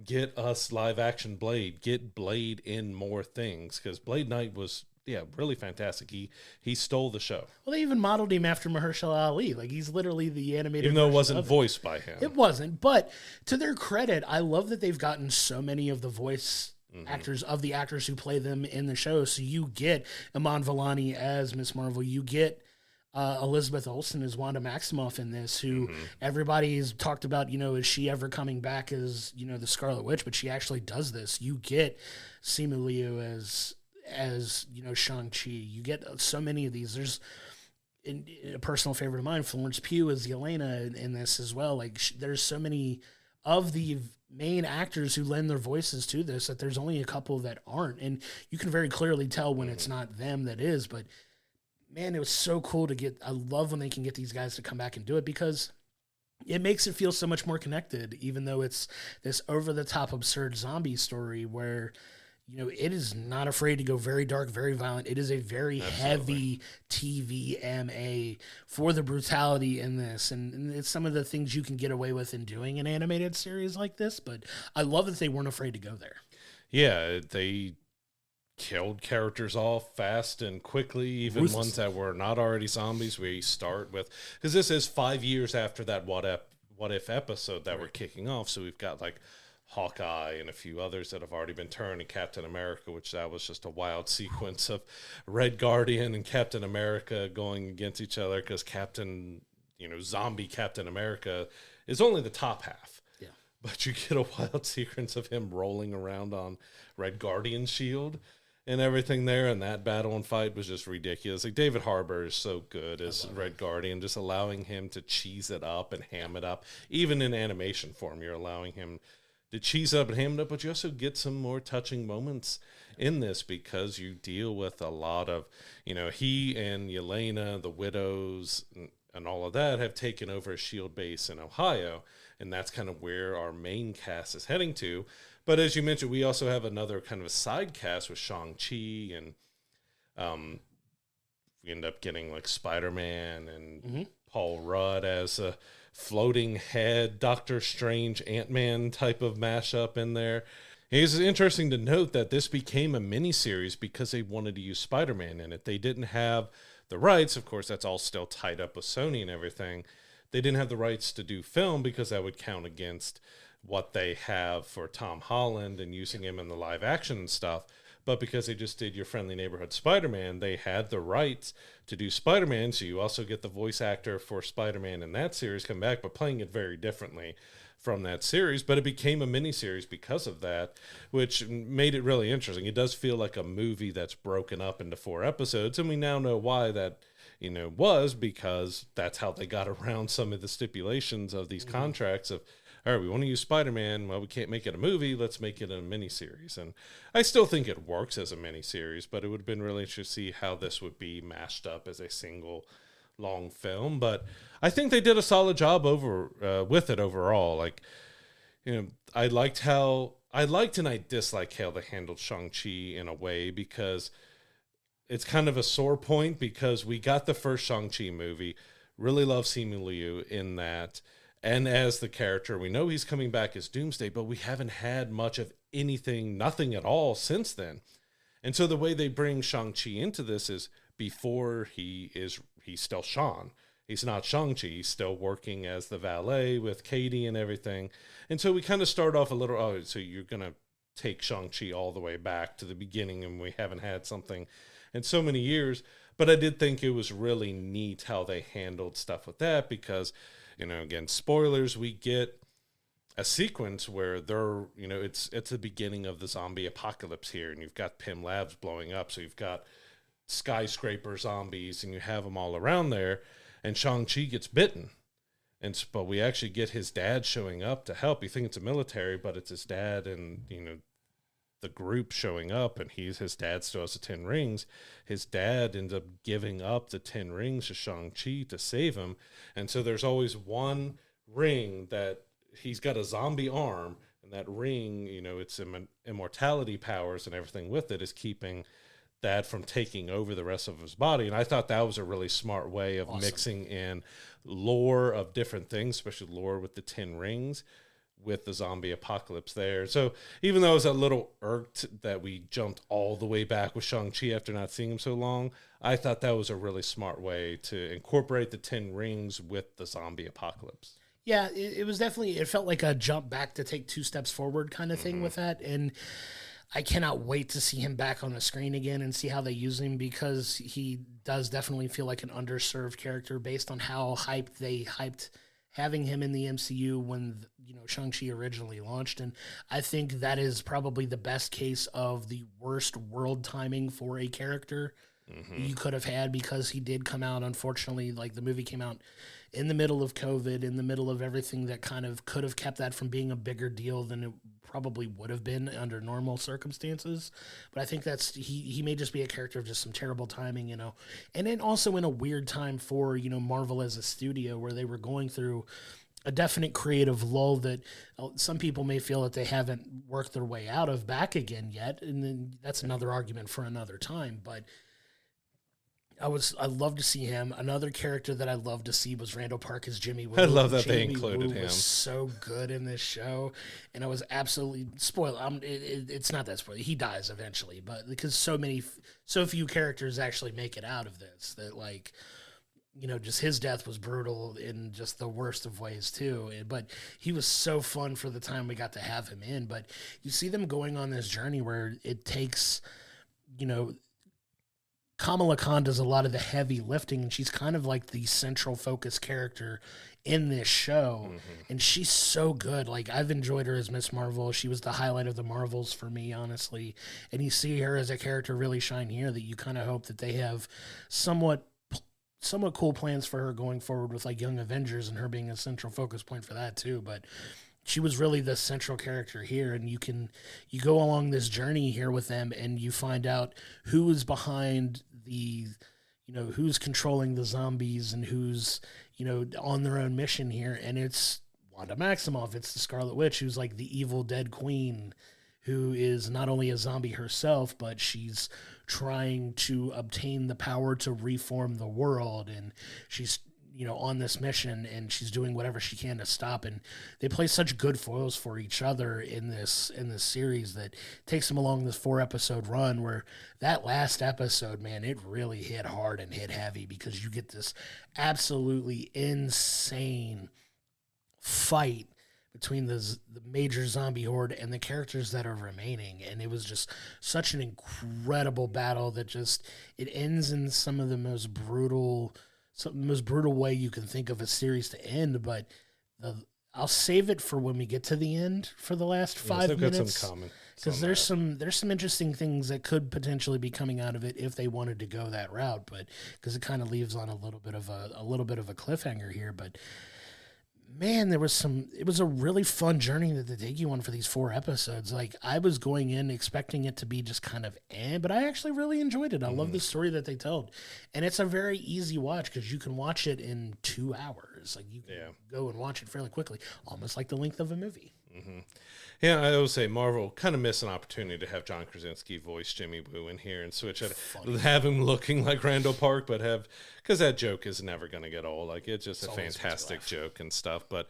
Get us live action Blade. Get Blade in more things, because Blade Knight was really fantastic. He stole the show. Well, they even modeled him after Mahershala Ali. Like, he's literally the animated. Even though it wasn't voiced by him. It wasn't. But to their credit, I love that they've gotten so many of the voice actors of the actors who play them in the show. So you get Iman Vellani as Miss Marvel. You get Elizabeth Olsen as Wanda Maximoff in this, who everybody's talked about, is she ever coming back as, the Scarlet Witch, but she actually does this. You get Simu Liu as Shang-Chi. You get so many of these. There's a personal favorite of mine, Florence Pugh as Yelena in this as well. Like, there's so many of the main actors who lend their voices to this that there's only a couple that aren't. And you can very clearly tell when it's not them that is, but man, it was so cool to get. I love when they can get these guys to come back and do it, because it makes it feel so much more connected, even though it's this over-the-top absurd zombie story where, it is not afraid to go very dark, very violent. It is a very heavy TVMA for the brutality in this. And it's some of the things you can get away with in doing an animated series like this, but I love that they weren't afraid to go there. Yeah, they killed characters off fast and quickly, even ones that were not already zombies. We start with, because this is 5 years after that What If episode that we're kicking off, so we've got like Hawkeye and a few others that have already been turned, and Captain America, which that was just a wild sequence of Red Guardian and Captain America going against each other, because zombie Captain America is only the top half. Yeah. But you get a wild sequence of him rolling around on Red Guardian's shield and everything there, and that battle and fight was just ridiculous. Like, David Harbour is so good as Red Guardian, just allowing him to cheese it up and ham it up. Even in animation form, you're allowing him to cheese it up and ham it up, but you also get some more touching moments in this, because you deal with a lot of, he and Yelena, the widows, and all of that have taken over a SHIELD base in Ohio, and that's kind of where our main cast is heading to. But as you mentioned, we also have another kind of a side cast with Shang-Chi, and we end up getting like Spider-Man and Paul Rudd as a floating head Doctor Strange Ant-Man type of mashup in there. It's interesting to note that this became a miniseries because they wanted to use Spider-Man in it. They didn't have the rights. Of course, that's all still tied up with Sony and everything. They didn't have the rights to do film because that would count against what they have for Tom Holland and using him in the live action and stuff. But because they just did Your Friendly Neighborhood Spider-Man, they had the rights to do Spider-Man. So you also get the voice actor for Spider-Man in that series come back, but playing it very differently from that series. But it became a miniseries because of that, which made it really interesting. It does feel like a movie that's broken up into 4 episodes, and we now know why that was, because that's how they got around some of the stipulations of these contracts of, all right, we want to use Spider-Man. Well, we can't make it a movie. Let's make it a miniseries. And I still think it works as a miniseries, but it would have been really interesting to see how this would be mashed up as a single long film. But I think they did a solid job with it overall. Like, I liked and I disliked how they handled Shang-Chi in a way, because it's kind of a sore point, because we got the first Shang-Chi movie. Really love Simu Liu in that. And as the character, we know he's coming back as Doomsday, but we haven't had much of anything, nothing at all since then. And so the way they bring Shang-Chi into this is before he's still Sean. He's not Shang-Chi. He's still working as the valet with Katie and everything. And so we kind of start off a little, so you're going to take Shang-Chi all the way back to the beginning, and we haven't had something in so many years. But I did think it was really neat how they handled stuff with that, because again, spoilers, we get a sequence where they're, it's the beginning of the zombie apocalypse here, and you've got Pym Labs blowing up, so you've got skyscraper zombies, and you have them all around there, and Shang-Chi gets bitten. But we actually get his dad showing up to help. You think it's a military, but it's his dad and, the group showing up, and his dad still has the 10 rings. His dad ends up giving up the 10 rings to Shang-Chi to save him. And so there's always one ring that he's got a zombie arm, and that ring, it's immortality powers and everything with it is keeping that from taking over the rest of his body. And I thought that was a really smart way of mixing in lore of different things, especially lore with the 10 rings, with the zombie apocalypse there. So even though I was a little irked that we jumped all the way back with Shang-Chi after not seeing him so long, I thought that was a really smart way to incorporate the 10 rings with the zombie apocalypse. Yeah, it was definitely, it felt like a jump back to take 2 steps forward kind of thing with that. And I cannot wait to see him back on the screen again and see how they use him, because he does definitely feel like an underserved character based on how they hyped having him in the MCU when, Shang-Chi originally launched. And I think that is probably the best case of the worst world timing for a character you could have had, because he did come out, unfortunately, like the movie came out in the middle of COVID, in the middle of everything that kind of could have kept that from being a bigger deal than it probably would have been under normal circumstances. But I think he may just be a character of just some terrible timing, and then also in a weird time for, Marvel as a studio, where they were going through a definite creative lull that some people may feel that they haven't worked their way out of back again yet. And then that's another argument for another time. But I love to see him. Another character that I love to see was Randall Park as Jimmy Woo. I love that Jimmy they included Woo him. Was so good in this show, and I was absolutely spoiled. It's not that spoiled. He dies eventually, but because so few characters actually make it out of this, that like just his death was brutal in just the worst of ways too. But he was so fun for the time we got to have him in. But you see them going on this journey where it takes, Kamala Khan does a lot of the heavy lifting, and she's kind of like the central focus character in this show. And she's so good. Like, I've enjoyed her as Miss Marvel. She was the highlight of the Marvels for me, honestly. And you see her as a character really shine here, that you kind of hope that they have somewhat cool plans for her going forward with like Young Avengers and her being a central focus point for that too. But she was really the central character here, and you go along this journey here with them, and you find out who is behind who's controlling the zombies and who's on their own mission here. And it's Wanda Maximoff. It's the Scarlet Witch, who's like the evil dead queen, who is not only a zombie herself, but she's trying to obtain the power to reform the world. And she's, on this mission, and she's doing whatever she can to stop. And they play such good foils for each other in this series that takes them along this 4-episode run, where that last episode, man, it really hit hard and hit heavy, because you get this absolutely insane fight between the major zombie horde and the characters that are remaining. And it was just such an incredible battle that just, it ends in some of the most brutal way you can think of a series to end. But I'll save it for when we get to the end for the last 5 minutes, because there's some interesting things that could potentially be coming out of it if they wanted to go that route. But because it kind of leaves on a little bit of a cliffhanger here. But man, it was a really fun journey that they take you on for these 4 episodes. Like, I was going in expecting it to be just kind of but I actually really enjoyed it. I love the story that they told. And it's a very easy watch, because you can watch it in 2 hours. Like, you can go and watch it fairly quickly, almost like the length of a movie. Yeah, I always say Marvel kind of missed an opportunity to have John Krasinski voice Jimmy Woo in here and switch it. Have him looking like Randall Park, but because that joke is never going to get old. Like, it's just a fantastic joke and stuff. But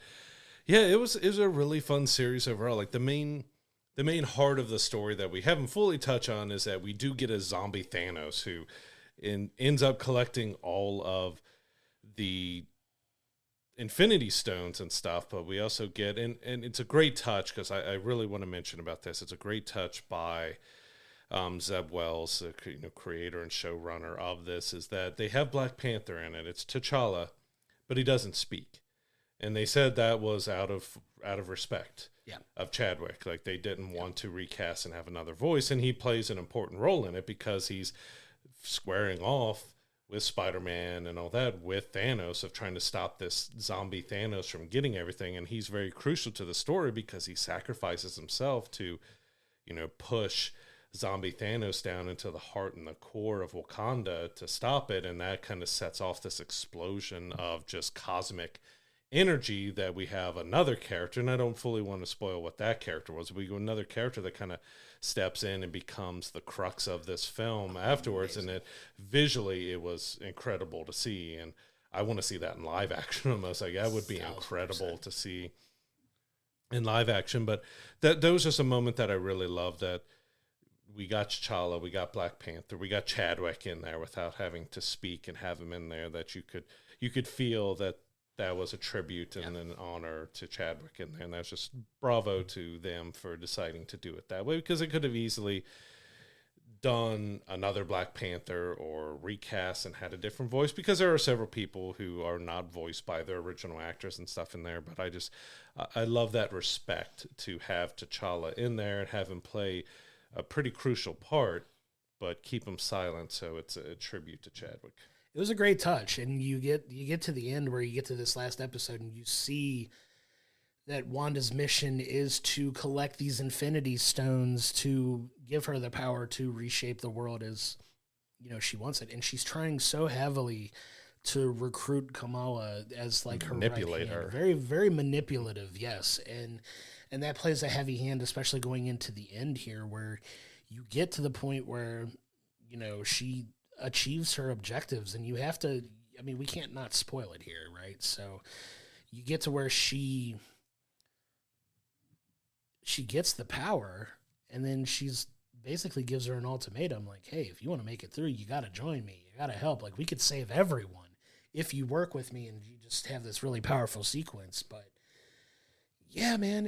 yeah, it was a really fun series overall. Like, the main heart of the story that we haven't fully touched on is that we do get a zombie Thanos who ends up collecting all of the Infinity Stones and stuff, but we also get, and it's a great touch, because I really want to mention about this. It's a great touch by Zeb Wells, the creator and showrunner of this, is that they have Black Panther in it. It's T'Challa, but he doesn't speak, and they said that was out of respect of Chadwick. Like, they didn't want to recast and have another voice, and he plays an important role in it because he's squaring off with Spider-Man and all that, with Thanos, of trying to stop this zombie Thanos from getting everything. And he's very crucial to the story, because he sacrifices himself to, push zombie Thanos down into the heart and the core of Wakanda to stop it. And that kind of sets off this explosion of just cosmic energy that we have another character, and I don't fully want to spoil what that character was. We go another character that kind of steps in and becomes the crux of this film afterwards. Amazing. And visually it was incredible to see, and I want to see that in live action almost. Like, that would be 1,000%. Incredible to see in live action. But that was just a moment that I really loved, that we got T'Challa, we got Black Panther, we got Chadwick in there without having to speak, and have him in there, that you could feel that was a tribute and an honor to Chadwick in there. And that's just bravo to them for deciding to do it that way, because it could have easily done another Black Panther or recast and had a different voice, because there are several people who are not voiced by their original actors and stuff in there. But I love that respect to have T'Challa in there and have him play a pretty crucial part, but keep him silent, so it's a tribute to Chadwick. It was a great touch, and you get to the end where you get to this last episode, and you see that Wanda's mission is to collect these Infinity Stones to give her the power to reshape the world as, she wants it. And she's trying so heavily to recruit Kamala as like her manipulate her. Very, very manipulative, yes. And that plays a heavy hand, especially going into the end here, where you get to the point where, she achieves her objectives, and you have to, we can't not spoil it here, right? So you get to where she gets the power, and then she's basically gives her an ultimatum, like, hey, if you want to make it through, you got to join me, you got to help, like, we could save everyone if you work with me, and you just have this really powerful sequence. But yeah, man,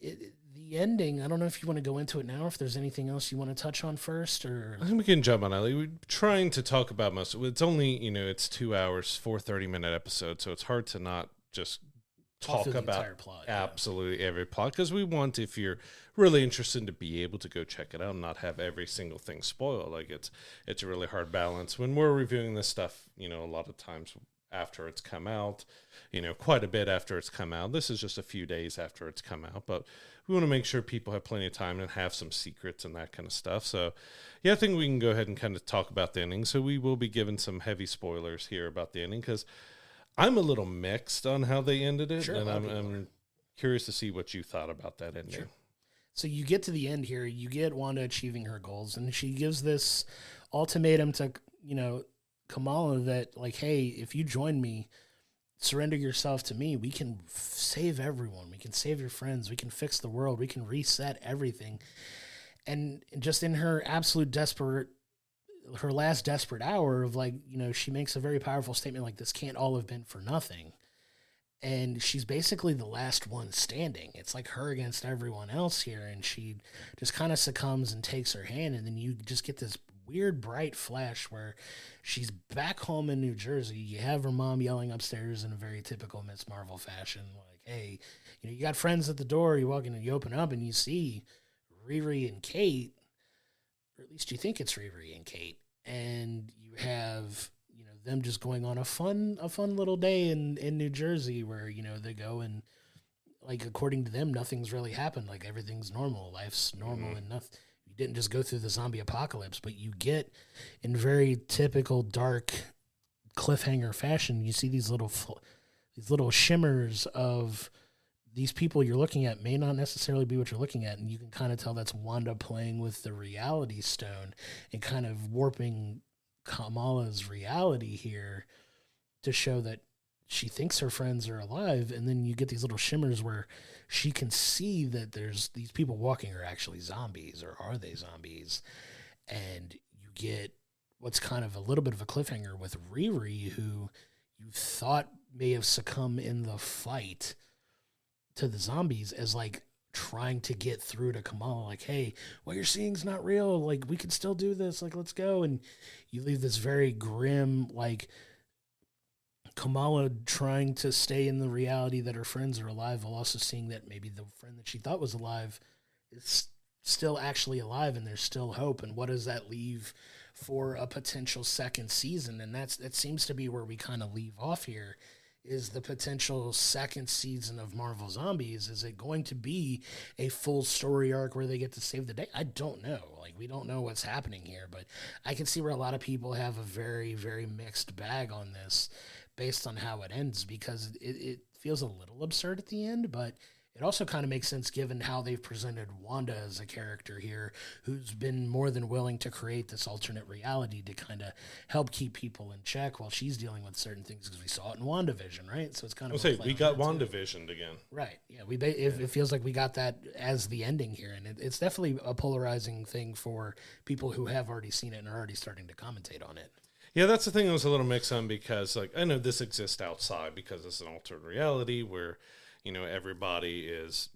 the ending, I don't know if you want to go into it now, or if there's anything else you want to touch on first, or I think we can jump on it. We're trying to talk about most of it. It's only, it's 2 hours, 30-minute episodes, so it's hard to not just talk about plot, absolutely every plot, because we want, if you're really interested, to be able to go check it out and not have every single thing spoiled. Like it's a really hard balance when we're reviewing this stuff, a lot of times after it's come out, quite a bit after it's come out. This is just a few days after it's come out, but we want to make sure people have plenty of time and have some secrets and that kind of stuff. So yeah, I think we can go ahead and kind of talk about the ending. So we will be giving some heavy spoilers here about the ending, because I'm a little mixed on how they ended it, Sure, and I'm curious to see what you thought about that ending. Sure. So you get to the end here, you get Wanda achieving her goals, and she gives this ultimatum to, Kamala that, like, hey, if you join me, surrender yourself to me, we can save everyone. We can save your friends. We can fix the world. We can reset everything. And just in her her last desperate hour of, like, she makes a very powerful statement like, this can't all have been for nothing. And she's basically the last one standing. It's like her against everyone else here. And she just kind of succumbs and takes her hand. And then you just get this weird bright flash where she's back home in New Jersey. You have her mom yelling upstairs in a very typical Miss Marvel fashion. Like, hey, you got friends at the door. You walk in and you open up and you see Riri and Kate, or at least you think it's Riri and Kate. And you have, them just going on a fun little day in New Jersey where, they go and, like, according to them, nothing's really happened. Like, everything's normal. Life's normal, and nothing. You didn't just go through the zombie apocalypse, but you get, in very typical dark cliffhanger fashion, you see these little shimmers of these people you're looking at may not necessarily be what you're looking at, and you can kind of tell that's Wanda playing with the reality stone and kind of warping Kamala's reality here to show that she thinks her friends are alive. And then you get these little shimmers where she can see that there's these people walking are actually zombies, or are they zombies? And you get what's kind of a little bit of a cliffhanger with Riri, who you thought may have succumbed in the fight to the zombies, as, like, trying to get through to Kamala, like, hey, what you're seeing is not real. Like, we can still do this. Like, let's go. And you leave this very grim, like, Kamala trying to stay in the reality that her friends are alive, while also seeing that maybe the friend that she thought was alive is still actually alive, and there's still hope. And what does that leave for a potential second season? And that seems to be where we kind of leave off here, is the potential second season of Marvel Zombies. Is it going to be a full story arc where they get to save the day? I don't know. Like, we don't know what's happening here, but I can see where a lot of people have a very, very mixed bag on this based on how it ends, because it feels a little absurd at the end, but it also kind of makes sense given how they've presented Wanda as a character here, who's been more than willing to create this alternate reality to kind of help keep people in check while she's dealing with certain things, because we saw it in WandaVision, right? So it's kind of... we got WandaVisioned again. Right, yeah. It feels like we got that as the ending here, and it's definitely a polarizing thing for people who have already seen it and are already starting to commentate on it. Yeah, that's the thing I was a little mixed on, because, like, I know this exists outside because it's an alternate reality where, everybody is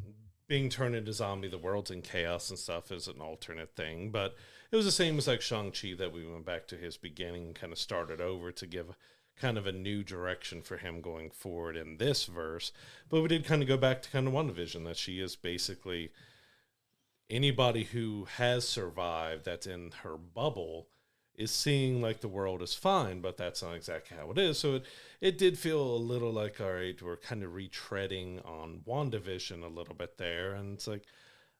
being turned into zombie, the world's in chaos and stuff is an alternate thing. But it was the same as, like, Shang-Chi, that we went back to his beginning and kind of started over to give kind of a new direction for him going forward in this verse. But we did kind of go back to kind of WandaVision, that she is basically anybody who has survived that's in her bubble is seeing like the world is fine, but that's not exactly how it is. So it did feel a little like, all right, we're kind of retreading on WandaVision a little bit there. And it's like,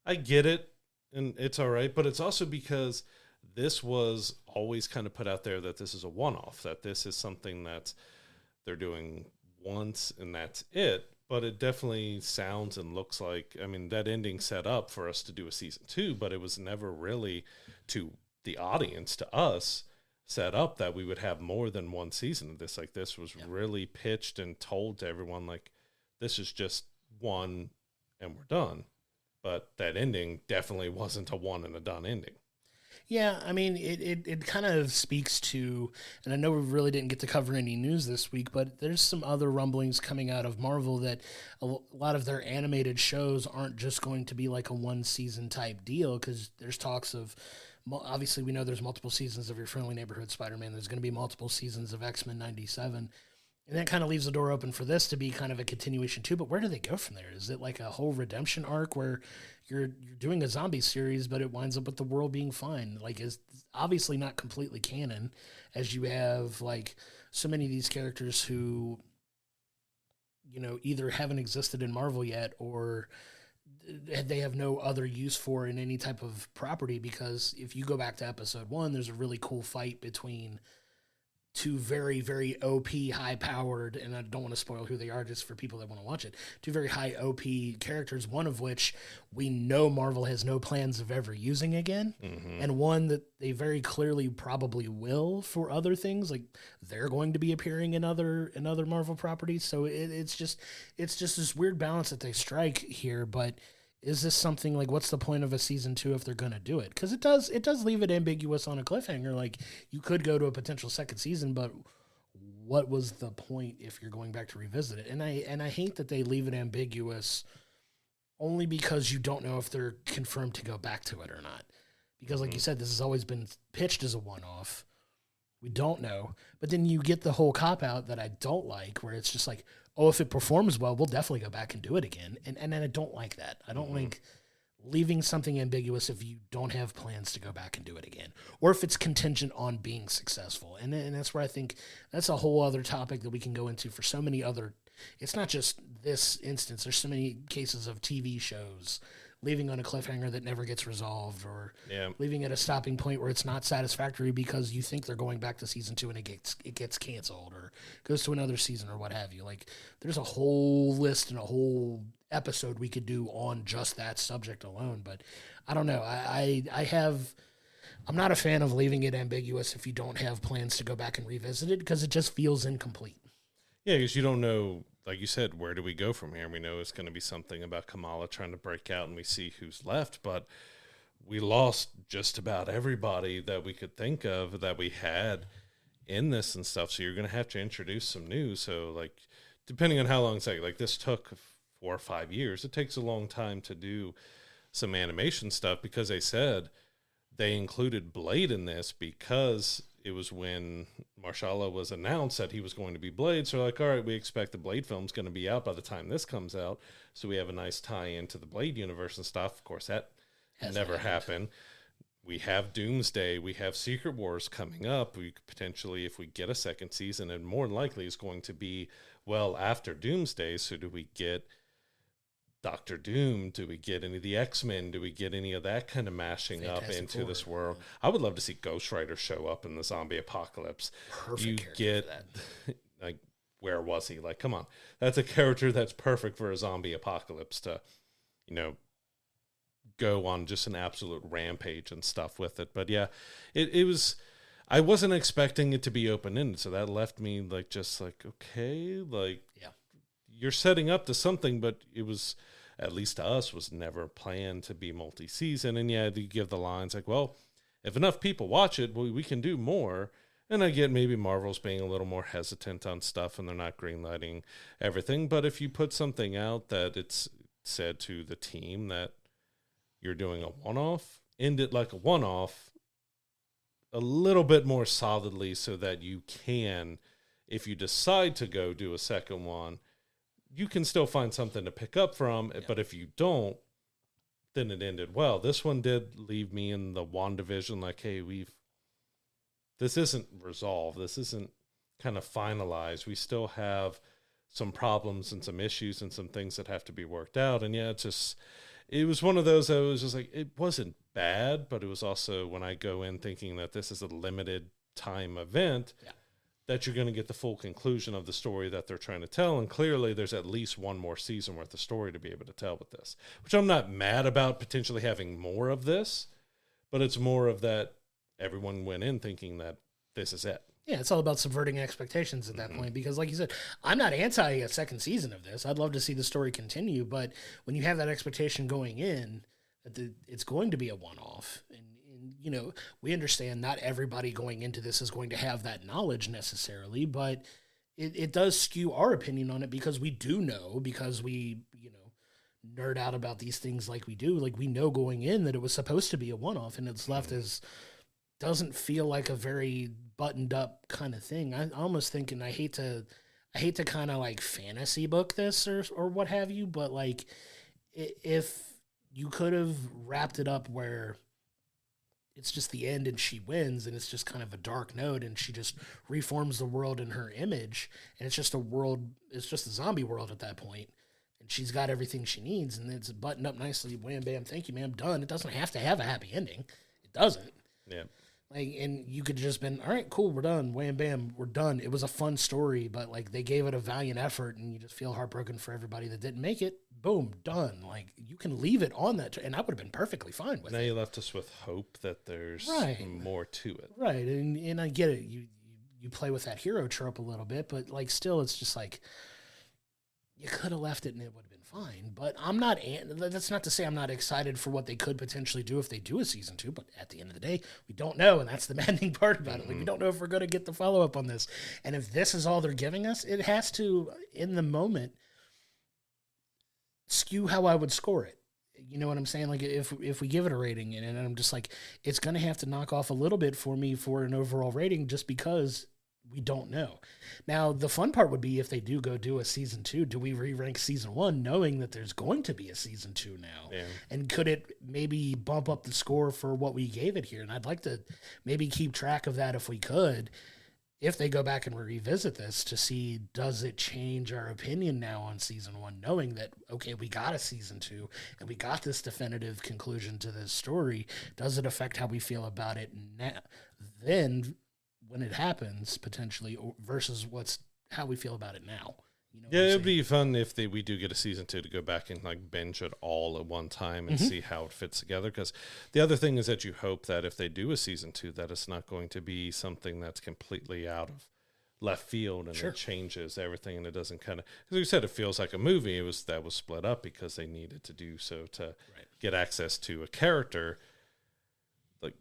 I get it, and it's all right, but it's also because this was always kind of put out there that this is a one-off, that this is something that they're doing once and that's it. But it definitely sounds and looks like, I mean, that ending set up for us to do a season 2, but it was never really to the audience, to us, set up that we would have more than one season of this. Like, this was really pitched and told to everyone, like, this is just one and we're done. But that ending definitely wasn't a one and a done ending. Yeah, I mean, it kind of speaks to, and I know we really didn't get to cover any news this week, but there's some other rumblings coming out of Marvel that a lot of their animated shows aren't just going to be like a one season type deal, because there's talks of, obviously we know there's multiple seasons of Your Friendly Neighborhood Spider-Man, there's going to be multiple seasons of X-Men 97, and that kind of leaves the door open for this to be kind of a continuation too. But where do they go from there? Is it like a whole redemption arc where you're doing a zombie series, but it winds up with the world being fine? Like, is obviously not completely canon, as you have like so many of these characters who, you know, either haven't existed in Marvel yet, or they have no other use for in any type of property. Because if you go back to episode 1, there's a really cool fight between two very, very OP, high-powered, and I don't want to spoil who they are just for people that want to watch it, two very high OP characters, one of which we know Marvel has no plans of ever using again, and one that they very clearly probably will for other things, like they're going to be appearing in other Marvel properties. So it's just this weird balance that they strike here, but is this something like, what's the point of a season 2 if they're going to do it? Because it does leave it ambiguous on a cliffhanger. Like, you could go to a potential second season, but what was the point if you're going back to revisit it? And I hate that they leave it ambiguous only because you don't know if they're confirmed to go back to it or not. Because like you said, this has always been pitched as a one-off. We don't know. But then you get the whole cop-out that I don't like, where it's just like, oh, if it performs well, we'll definitely go back and do it again. And I don't like that. I don't like leaving something ambiguous if you don't have plans to go back and do it again, or if it's contingent on being successful. And that's where I think that's a whole other topic that we can go into for so many other, it's not just this instance. There's so many cases of TV shows leaving on a cliffhanger that never gets resolved, or leaving at a stopping point where it's not satisfactory because you think they're going back to season 2 and it gets canceled or goes to another season or what have you. Like, there's a whole list and a whole episode we could do on just that subject alone. But I don't know. I'm not a fan of leaving it ambiguous if you don't have plans to go back and revisit it, because it just feels incomplete. Yeah, because you don't know, like you said, where do we go from here? We know it's going to be something about Kamala trying to break out, and we see who's left, but we lost just about everybody that we could think of that we had in this and stuff. So you're going to have to introduce some new. So, like, depending on how long it's like this took 4 or 5 years. It takes a long time to do some animation stuff, because they said they included Blade in this because it was when Marshala was announced that he was going to be Blade. So like, all right, we expect the Blade film's going to be out by the time this comes out. So we have a nice tie into the Blade universe and stuff. Of course, that never happened. We have Doomsday. We have Secret Wars coming up. We could potentially, if we get a second season, and more likely is going to be well after Doomsday. So do we get Doctor Doom? Do we get any of the X-Men? Do we get any of that kind of mashing Fantastic up into Four, this world? Yeah. I would love to see Ghost Rider show up in the zombie apocalypse. Perfect. You get like, where was he? Like, come on, that's a character that's perfect for a zombie apocalypse to, go on just an absolute rampage and stuff with it. But yeah, it was. I wasn't expecting it to be open-ended, so that left me like just like, okay, like you're setting up to something, but it was, at least to us, was never planned to be multi-season. And yeah, you give the lines like, well, if enough people watch it, we can do more. And I get maybe Marvel's being a little more hesitant on stuff and they're not greenlighting everything. But if you put something out that it's said to the team that you're doing a one-off, end it like a one-off a little bit more solidly, so that you can, if you decide to go do a second one, you can still find something to pick up from. Yeah. But if you don't, then it ended well. This one did leave me in the WandaVision like, hey, this isn't resolved. This isn't kind of finalized. We still have some problems and some issues and some things that have to be worked out. And yeah, it was one of those that was just like, it wasn't bad, but it was also, when I go in thinking that this is a limited time event, that you're going to get the full conclusion of the story that they're trying to tell. And clearly there's at least one more season worth of story to be able to tell with this, which I'm not mad about potentially having more of this, but it's more of that everyone went in thinking that this is it. Yeah, it's all about subverting expectations at that point, because like you said, I'm not anti a second season of this. I'd love to see the story continue, but when you have that expectation going in, that it's going to be a one-off, and And, we understand not everybody going into this is going to have that knowledge necessarily, but it does skew our opinion on it because we do know, because we, nerd out about these things like we do. Like, we know going in that it was supposed to be a one-off, and it's left as doesn't feel like a very buttoned up kind of thing. I'm almost thinking I hate to kind of like fantasy book this or what have you, but like if you could have wrapped it up where it's just the end and she wins and it's just kind of a dark note and she just reforms the world in her image and it's just a zombie world at that point and she's got everything she needs and it's buttoned up nicely, wham bam, thank you ma'am, done. It doesn't have to have a happy ending. It doesn't. Yeah. Like, and you could just been, all right, cool, we're done, wham bam, we're done. It was a fun story, but like they gave it a valiant effort and you just feel heartbroken for everybody that didn't make it. Boom, done. Like, you can leave it on that, and I would have been perfectly fine with it. Now you left us with hope that there's more to it. Right, and I get it. You play with that hero trope a little bit, but like still, it's just like you could have left it and it would have been fine. But I'm not. That's not to say I'm not excited for what they could potentially do if they do a season 2. But at the end of the day, we don't know, and that's the maddening part about it. Like, we don't know if we're going to get the follow up on this, and if this is all they're giving us, it has to, in the moment, skew how I would score it. You know what I'm saying? Like, if we give it a rating, and I'm just like, it's going to have to knock off a little bit for me for an overall rating, just because we don't know. Now, the fun part would be if they do go do a season 2, do we re-rank season 1 knowing that there's going to be a season 2 now? Yeah. And could it maybe bump up the score for what we gave it here? And I'd like to maybe keep track of that if we could, if they go back and revisit this, to see, does it change our opinion now on season 1, knowing that, okay, we got a season 2 and we got this definitive conclusion to this story. Does it affect how we feel about it now? Then when it happens, potentially, versus how we feel about it now. Yeah, it'd be fun if we do get a season 2 to go back and like binge it all at one time and see how it fits together. Because the other thing is that you hope that if they do a season 2, that it's not going to be something that's completely out of left field and it changes everything, and it doesn't kind of, as you said, it feels like a movie. That was split up because they needed to do so to get access to a character. Like,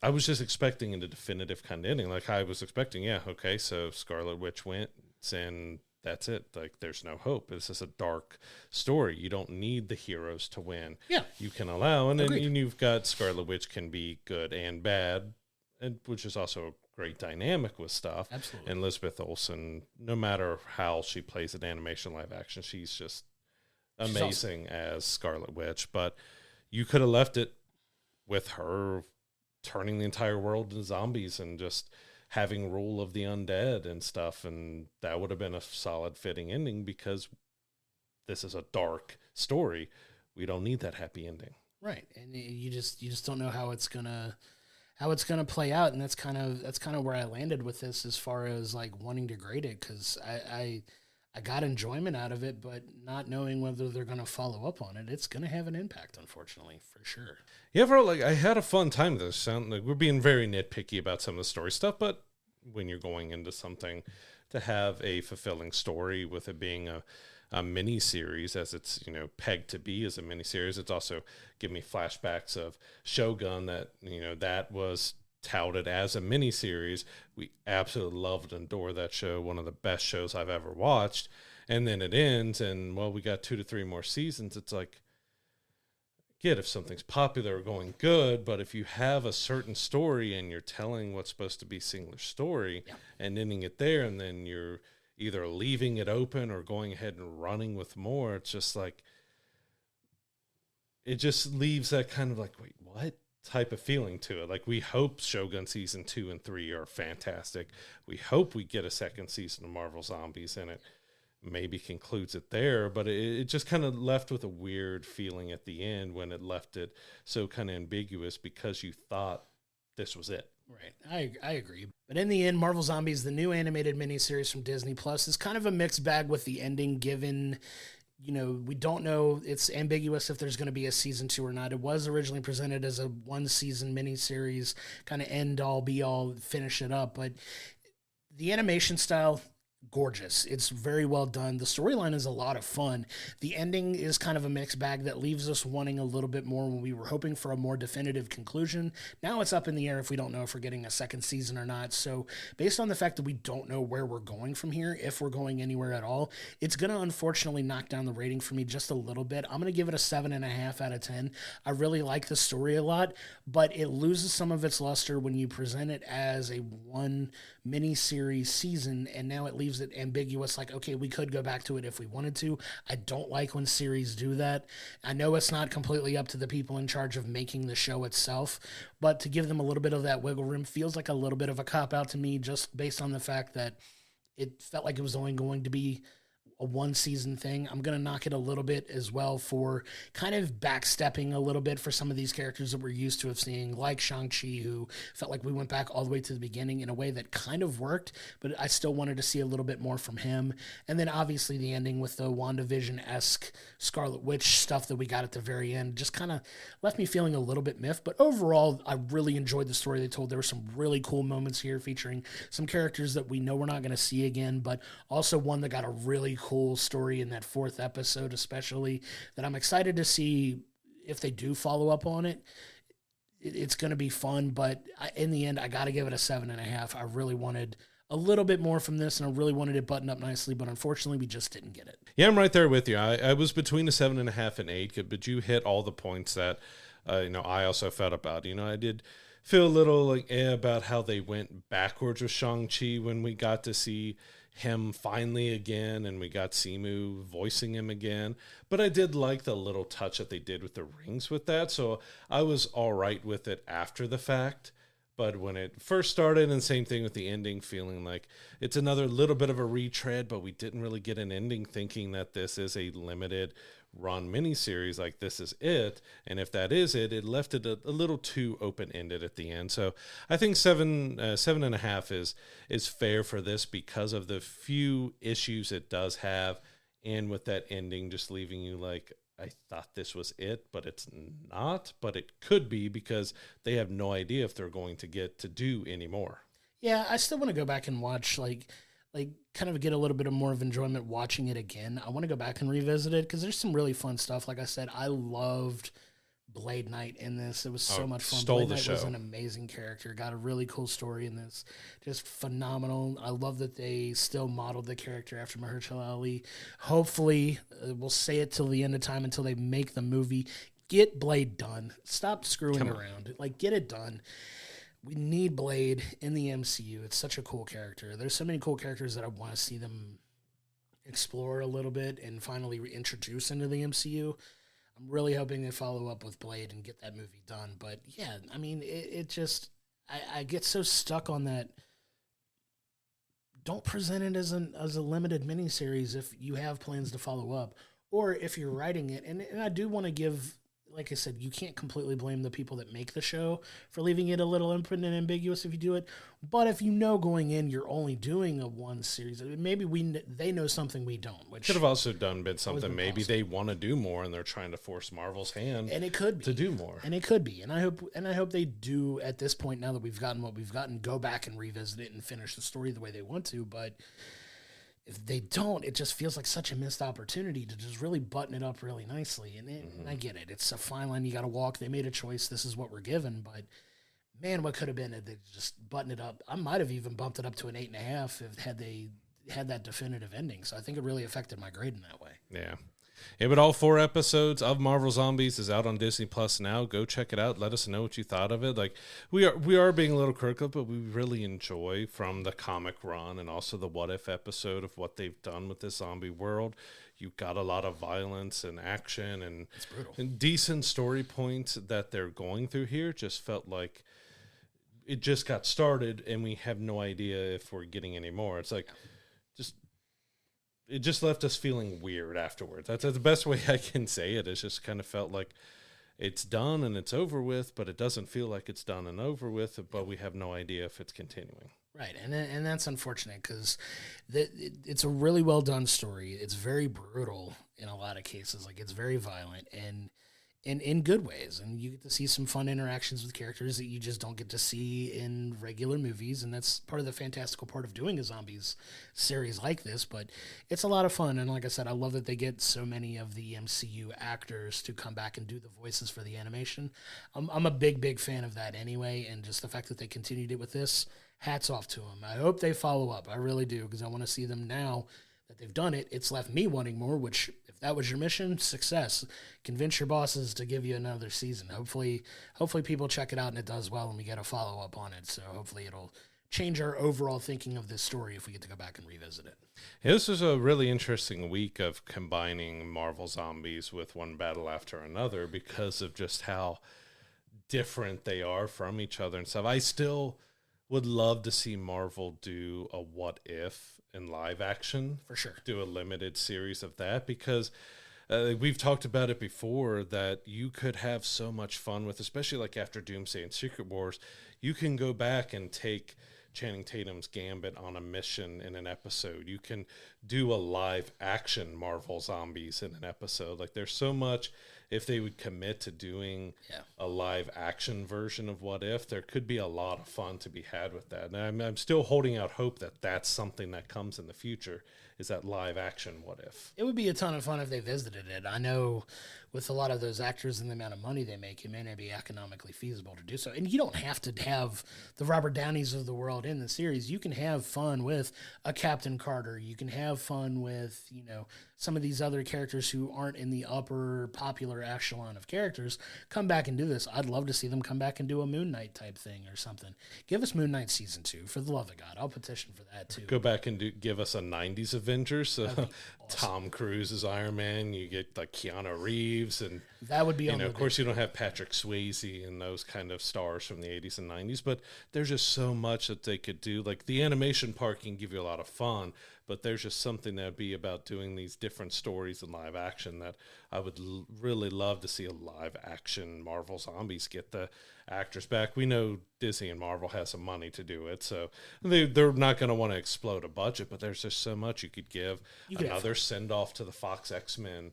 I was just expecting a definitive kind of ending. Like, I was expecting, okay, so Scarlet Witch wins and that's it. Like, there's no hope. This is a dark story. You don't need the heroes to win. Yeah. You can allow, and then you've got Scarlet Witch can be good and bad, and which is also a great dynamic with stuff. Absolutely. And Elizabeth Olsen, no matter how she plays in animation live action, she's just amazing as Scarlet Witch. But you could have left it with her turning the entire world into zombies and just having rule of the undead and stuff, and that would have been a solid fitting ending, because this is a dark story. We don't need that happy ending. Right. And you just don't know how it's gonna play out, and that's kind of where I landed with this as far as like wanting to grade it, because I got enjoyment out of it, but not knowing whether they're going to follow up on it, it's going to have an impact, unfortunately, for sure. Yeah, bro, like, I had a fun time with this. Like, we're being very nitpicky about some of the story stuff, but when you're going into something, to have a fulfilling story with it being a mini series, as it's pegged to be as a mini series, it's also giving me flashbacks of Shogun that was touted as a miniseries. We absolutely loved and adore that show, one of the best shows I've ever watched. And then it ends, and well, we got 2 to 3 more seasons. It's like, get if something's popular or going good, but if you have a certain story and you're telling what's supposed to be a singular story and ending it there, and then you're either leaving it open or going ahead and running with more, it's just like, it just leaves that kind of like, wait, what? Type of feeling to it. Like, we hope Shogun season 2 and 3 are fantastic. We hope we get a second season of Marvel Zombies, and it maybe concludes it there, but it just kind of left with a weird feeling at the end when it left it so kind of ambiguous, because you thought this was it. Right. I agree. But in the end, Marvel Zombies, the new animated miniseries from Disney Plus, is kind of a mixed bag with the ending, given we don't know. It's ambiguous if there's going to be a season 2 or not. It was originally presented as a 1-season miniseries, kind of end all be all, finish it up. But the animation style, gorgeous. It's very well done. The storyline is a lot of fun. The ending is kind of a mixed bag that leaves us wanting a little bit more when we were hoping for a more definitive conclusion. Now it's up in the air if we don't know if we're getting a second season or not. So based on the fact that we don't know where we're going from here, if we're going anywhere at all, it's going to unfortunately knock down the rating for me just a little bit. I'm going to give it a 7.5 out of 10. I really like the story a lot, but it loses some of its luster when you present it as a one mini-series season, and now it leaves it ambiguous, like, okay, we could go back to it if we wanted to. I don't like when series do that. I know it's not completely up to the people in charge of making the show itself, but to give them a little bit of that wiggle room feels like a little bit of a cop-out to me, just based on the fact that it felt like it was only going to be a one-season thing. I'm going to knock it a little bit as well for kind of backstepping a little bit for some of these characters that we're used to of seeing, like Shang-Chi, who felt like we went back all the way to the beginning in a way that kind of worked, but I still wanted to see a little bit more from him. And then obviously the ending with the WandaVision-esque Scarlet Witch stuff that we got at the very end just kind of left me feeling a little bit miffed. But overall, I really enjoyed the story they told. There were some really cool moments here featuring some characters that we know we're not going to see again, but also one that got a really cool story in that 4th episode, especially, that I'm excited to see if they do follow up on it. It's going to be fun, but in the end, I got to give it a 7.5. I really wanted a little bit more from this, and I really wanted it buttoned up nicely, but unfortunately, we just didn't get it. Yeah, I'm right there with you. I was between a 7.5 and 8, but you hit all the points that I also felt about. I did feel a little like about how they went backwards with Shang-Chi when we got to see him finally again, and we got Simu voicing him again. But I did like the little touch that they did with the rings with that, so I was all right with it after the fact. But when it first started, and same thing with the ending, feeling like it's another little bit of a retread, but we didn't really get an ending, thinking that this is a limited run miniseries, like this is it. And if that is it, it left it a little too open-ended at the end. So I think 7.5 is fair for this because of the few issues it does have, and with that ending just leaving you like, I thought this was it, but it's not, but it could be, because they have no idea if they're going to get to do any more. Yeah, I still want to go back and watch, like kind of get a little bit of more of enjoyment watching it again. I want to go back and revisit it because there's some really fun stuff. Like I said, I loved Blade Knight in this. It was so much fun. Blade Knight was an amazing character. Got a really cool story in this. Just phenomenal. I love that they still modeled the character after Mahershala Ali. Hopefully, we'll say it till the end of time until they make the movie. Get Blade done. Stop screwing around. Like, get it done. We need Blade in the MCU. It's such a cool character. There's so many cool characters that I want to see them explore a little bit and finally reintroduce into the MCU. I'm really hoping they follow up with Blade and get that movie done. But yeah, I mean, it just, I get so stuck on that. Don't present it as a limited miniseries if you have plans to follow up, or if you're writing it. And I do want to give, like I said, you can't completely blame the people that make the show for leaving it a little open and ambiguous if you do it. But if you know going in you're only doing a one series, maybe they know something we don't. Which could have also been something maybe they want to do more and they're trying to force Marvel's hand, and it could be to do more. And it could be. And I hope they do at this point, now that we've gotten what we've gotten, go back and revisit it and finish the story the way they want to. But if they don't, it just feels like such a missed opportunity to just really button it up really nicely. And I get it. It's a fine line you got to walk. They made a choice. This is what we're given. But, man, what could have been if they just button it up? I might have even bumped it up to an 8.5 had they had that definitive ending. So I think it really affected my grade in that way. Yeah. Yeah, but all 4 episodes of Marvel Zombies is out on Disney Plus now. Go check it out. Let us know what you thought of it. Like, we are being a little critical, but we really enjoy from the comic run and also the What If episode of what they've done with this zombie world. You've got a lot of violence and action and decent story points that they're going through here. Just felt like it just got started and we have no idea if we're getting any more. It's like, it just left us feeling weird afterwards. That's the best way I can say it. It just kind of felt like it's done and it's over with, but it doesn't feel like it's done and over with, but we have no idea if it's continuing. Right, and that's unfortunate because it's a really well done story. It's very brutal in a lot of cases. Like, it's very violent, and in good ways, and you get to see some fun interactions with characters that you just don't get to see in regular movies, and that's part of the fantastical part of doing a zombies series like this. But it's a lot of fun, and like I said, I love that they get so many of the MCU actors to come back and do the voices for the animation. I'm a big fan of that anyway, and just the fact that they continued it with this, hats off to them. I hope they follow up. I really do, because I want to see them now that they've done it. It's left me wanting more, which, if that was your mission, success. Convince your bosses to give you another season. Hopefully people check it out and it does well and we get a follow-up on it. So hopefully it'll change our overall thinking of this story if we get to go back and revisit it. Yeah, this was a really interesting week of combining Marvel Zombies with One Battle After Another because of just how different they are from each other and stuff. I still would love to see Marvel do a What If in live action. For sure. Do a limited series of that, because we've talked about it before, that you could have so much fun with, especially like after Doomsday and Secret Wars, you can go back and take Channing Tatum's Gambit on a mission in an episode. You can do a live action Marvel Zombies in an episode. Like, there's so much. If they would commit to doing a live action version of What If, there could be a lot of fun to be had with that. And I'm still holding out hope that that's something that comes in the future, is that live action What If. It would be a ton of fun if they visited it. I know with a lot of those actors and the amount of money they make, it may not be economically feasible to do so. And you don't have to have the Robert Downeys of the world in the series. You can have fun with a Captain Carter. You can have fun with, some of these other characters who aren't in the upper popular echelon of characters. Come back and do this. I'd love to see them come back and do a Moon Knight type thing or something. Give us Moon Knight season 2, for the love of God. I'll petition for that too. Go back and give us a 90s Avengers. So awesome. Tom Cruise is Iron Man. You get like Keanu Reeves, and that would be, of course, you don't have Patrick Swayze and those kind of stars from the 80s and 90s, but there's just so much that they could do. Like, the animation part can give you a lot of fun, but there's just something that'd be about doing these different stories in live action that I would really love to see. A live action Marvel Zombies, get the actors back. We know Disney and Marvel has some money to do it, so they're not going to want to explode a budget, but there's just so much you could give. Another send off to the Fox X-Men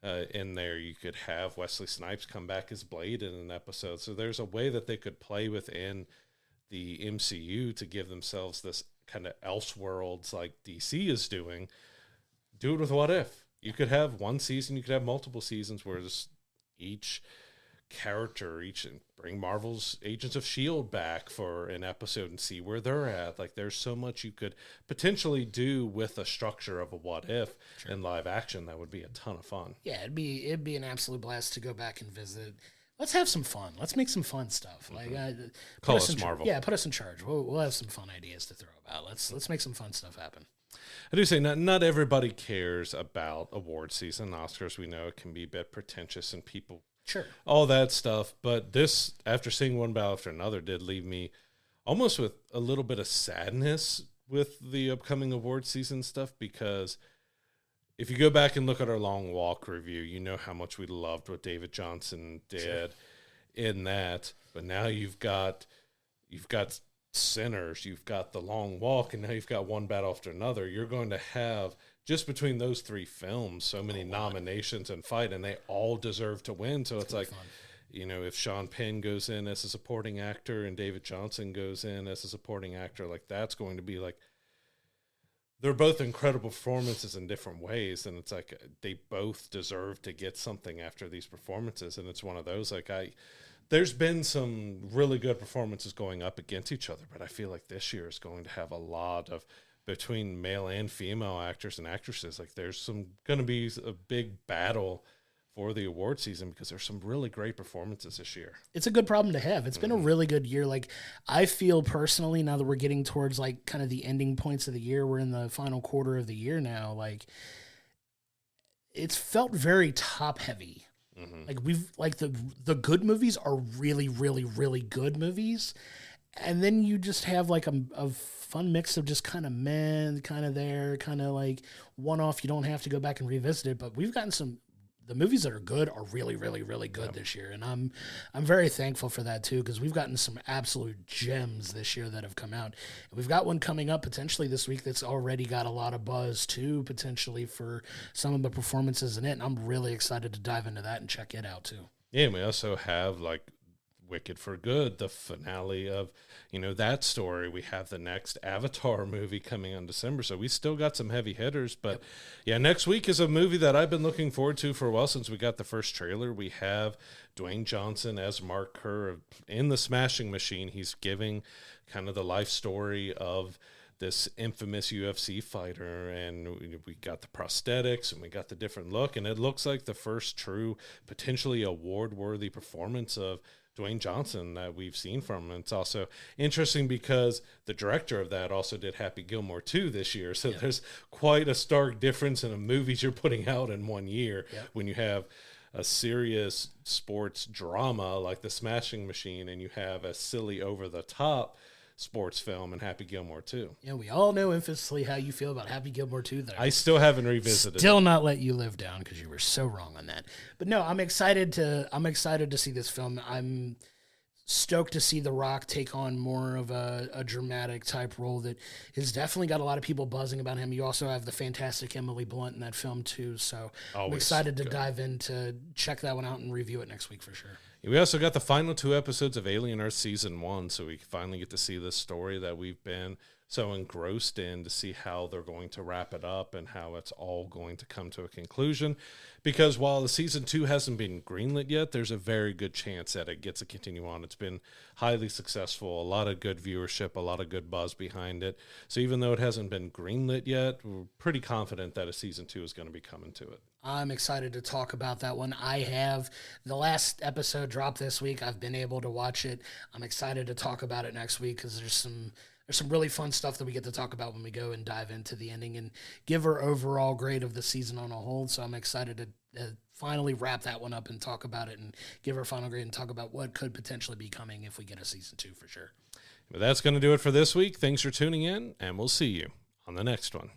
in there. You could have Wesley Snipes come back as Blade in an episode. So there's a way that they could play within the MCU to give themselves this kind of Elseworlds like DC is doing. Do it with What If. You could have one season, you could have multiple seasons where each character, bring Marvel's Agents of S.H.I.E.L.D. back for an episode and see where they're at. Like, there's so much you could potentially do with a structure of a What If in live action. That would be a ton of fun. Yeah, it'd be an absolute blast to go back and visit. Let's have some fun. Let's make some fun stuff. Like, call us Marvel. Yeah, put us in charge. We'll have some fun ideas to throw about. Let's make some fun stuff happen. I do say not everybody cares about award season. Oscars, we know it can be a bit pretentious and people, all that stuff. But this, after seeing One Battle After Another, did leave me almost with a little bit of sadness with the upcoming award season stuff, because if you go back and look at our Long Walk review, you know how much we loved what David Johnson did in that. But now you've got Sinners, you've got The Long Walk, and now you've got One Battle After Another. You're going to have, just between those three films, so many nominations and fight, and they all deserve to win. So it's like, fun. If Sean Penn goes in as a supporting actor and David Johnson goes in as a supporting actor, like, that's going to be like, they're both incredible performances in different ways, and it's like they both deserve to get something after these performances. And it's one of those, like, there's been some really good performances going up against each other, but I feel like this year is going to have a lot of, between male and female actors and actresses, like, there's going to be a big battle for the award season, because there's some really great performances this year. It's a good problem to have. It's been a really good year. Like, I feel personally, now that we're getting towards like kind of the ending points of the year, we're in the final quarter of the year now, like, it's felt very top heavy. Like, the good movies are really, really, really good movies. And then you just have like a fun mix of just kind of kind of there, kind of like one off. You don't have to go back and revisit it, but we've gotten the movies that are good are really, really, really good this year. And I'm very thankful for that too, because we've gotten some absolute gems this year that have come out. And we've got one coming up potentially this week that's already got a lot of buzz too, potentially for some of the performances in it. And I'm really excited to dive into that and check it out too. Yeah, and we also have like Wicked for Good, the finale of, that story. We have the next Avatar movie coming on December, so we still got some heavy hitters. But yeah, next week is a movie that I've been looking forward to for a while since we got the first trailer. We have Dwayne Johnson as Mark Kerr in the Smashing Machine. He's giving kind of the life story of this infamous UFC fighter, and we got the prosthetics and we got the different look, and it looks like the first true, potentially award-worthy performance of Dwayne Johnson that we've seen from him. It's also interesting because the director of that also did Happy Gilmore 2 this year, so there's quite a stark difference in the movies you're putting out in 1 year when you have a serious sports drama like The Smashing Machine and you have a silly over-the-top sports film and Happy Gilmore 2. Yeah, we all know infamously how you feel about Happy Gilmore 2. That I still haven't revisited. Still not let you live down because you were so wrong on that. But no, I'm excited to see this film. I'm stoked to see The Rock take on more of a dramatic type role that has definitely got a lot of people buzzing about him. You also have the fantastic Emily Blunt in that film too. So I'm excited to dive in to check that one out and review it next week for sure. We also got the final 2 episodes of Alien Earth Season 1, so we finally get to see this story that we've been so engrossed in, to see how they're going to wrap it up and how it's all going to come to a conclusion. Because while the Season 2 hasn't been greenlit yet, there's a very good chance that it gets to continue on. It's been highly successful, a lot of good viewership, a lot of good buzz behind it. So even though it hasn't been greenlit yet, we're pretty confident that a Season 2 is going to be coming to it. I'm excited to talk about that one. I have the last episode dropped this week. I've been able to watch it. I'm excited to talk about it next week because there's some really fun stuff that we get to talk about when we go and dive into the ending and give our overall grade of the season on a whole. So I'm excited to finally wrap that one up and talk about it and give our final grade and talk about what could potentially be coming if we get a Season 2 for sure. But that's going to do it for this week. Thanks for tuning in, and we'll see you on the next one.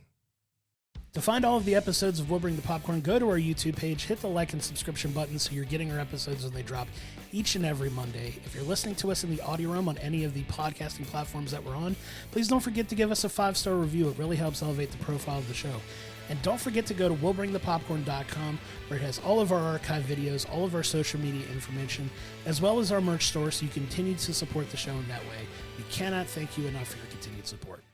To find all of the episodes of We'll Bring the Popcorn, go to our YouTube page, hit the like and subscription button so you're getting our episodes when they drop each and every Monday. If you're listening to us in the audio realm on any of the podcasting platforms that we're on, please don't forget to give us a 5-star review. It really helps elevate the profile of the show. And don't forget to go to willbringthepopcorn.com, where it has all of our archive videos, all of our social media information, as well as our merch store, so you continue to support the show in that way. We cannot thank you enough for your continued support.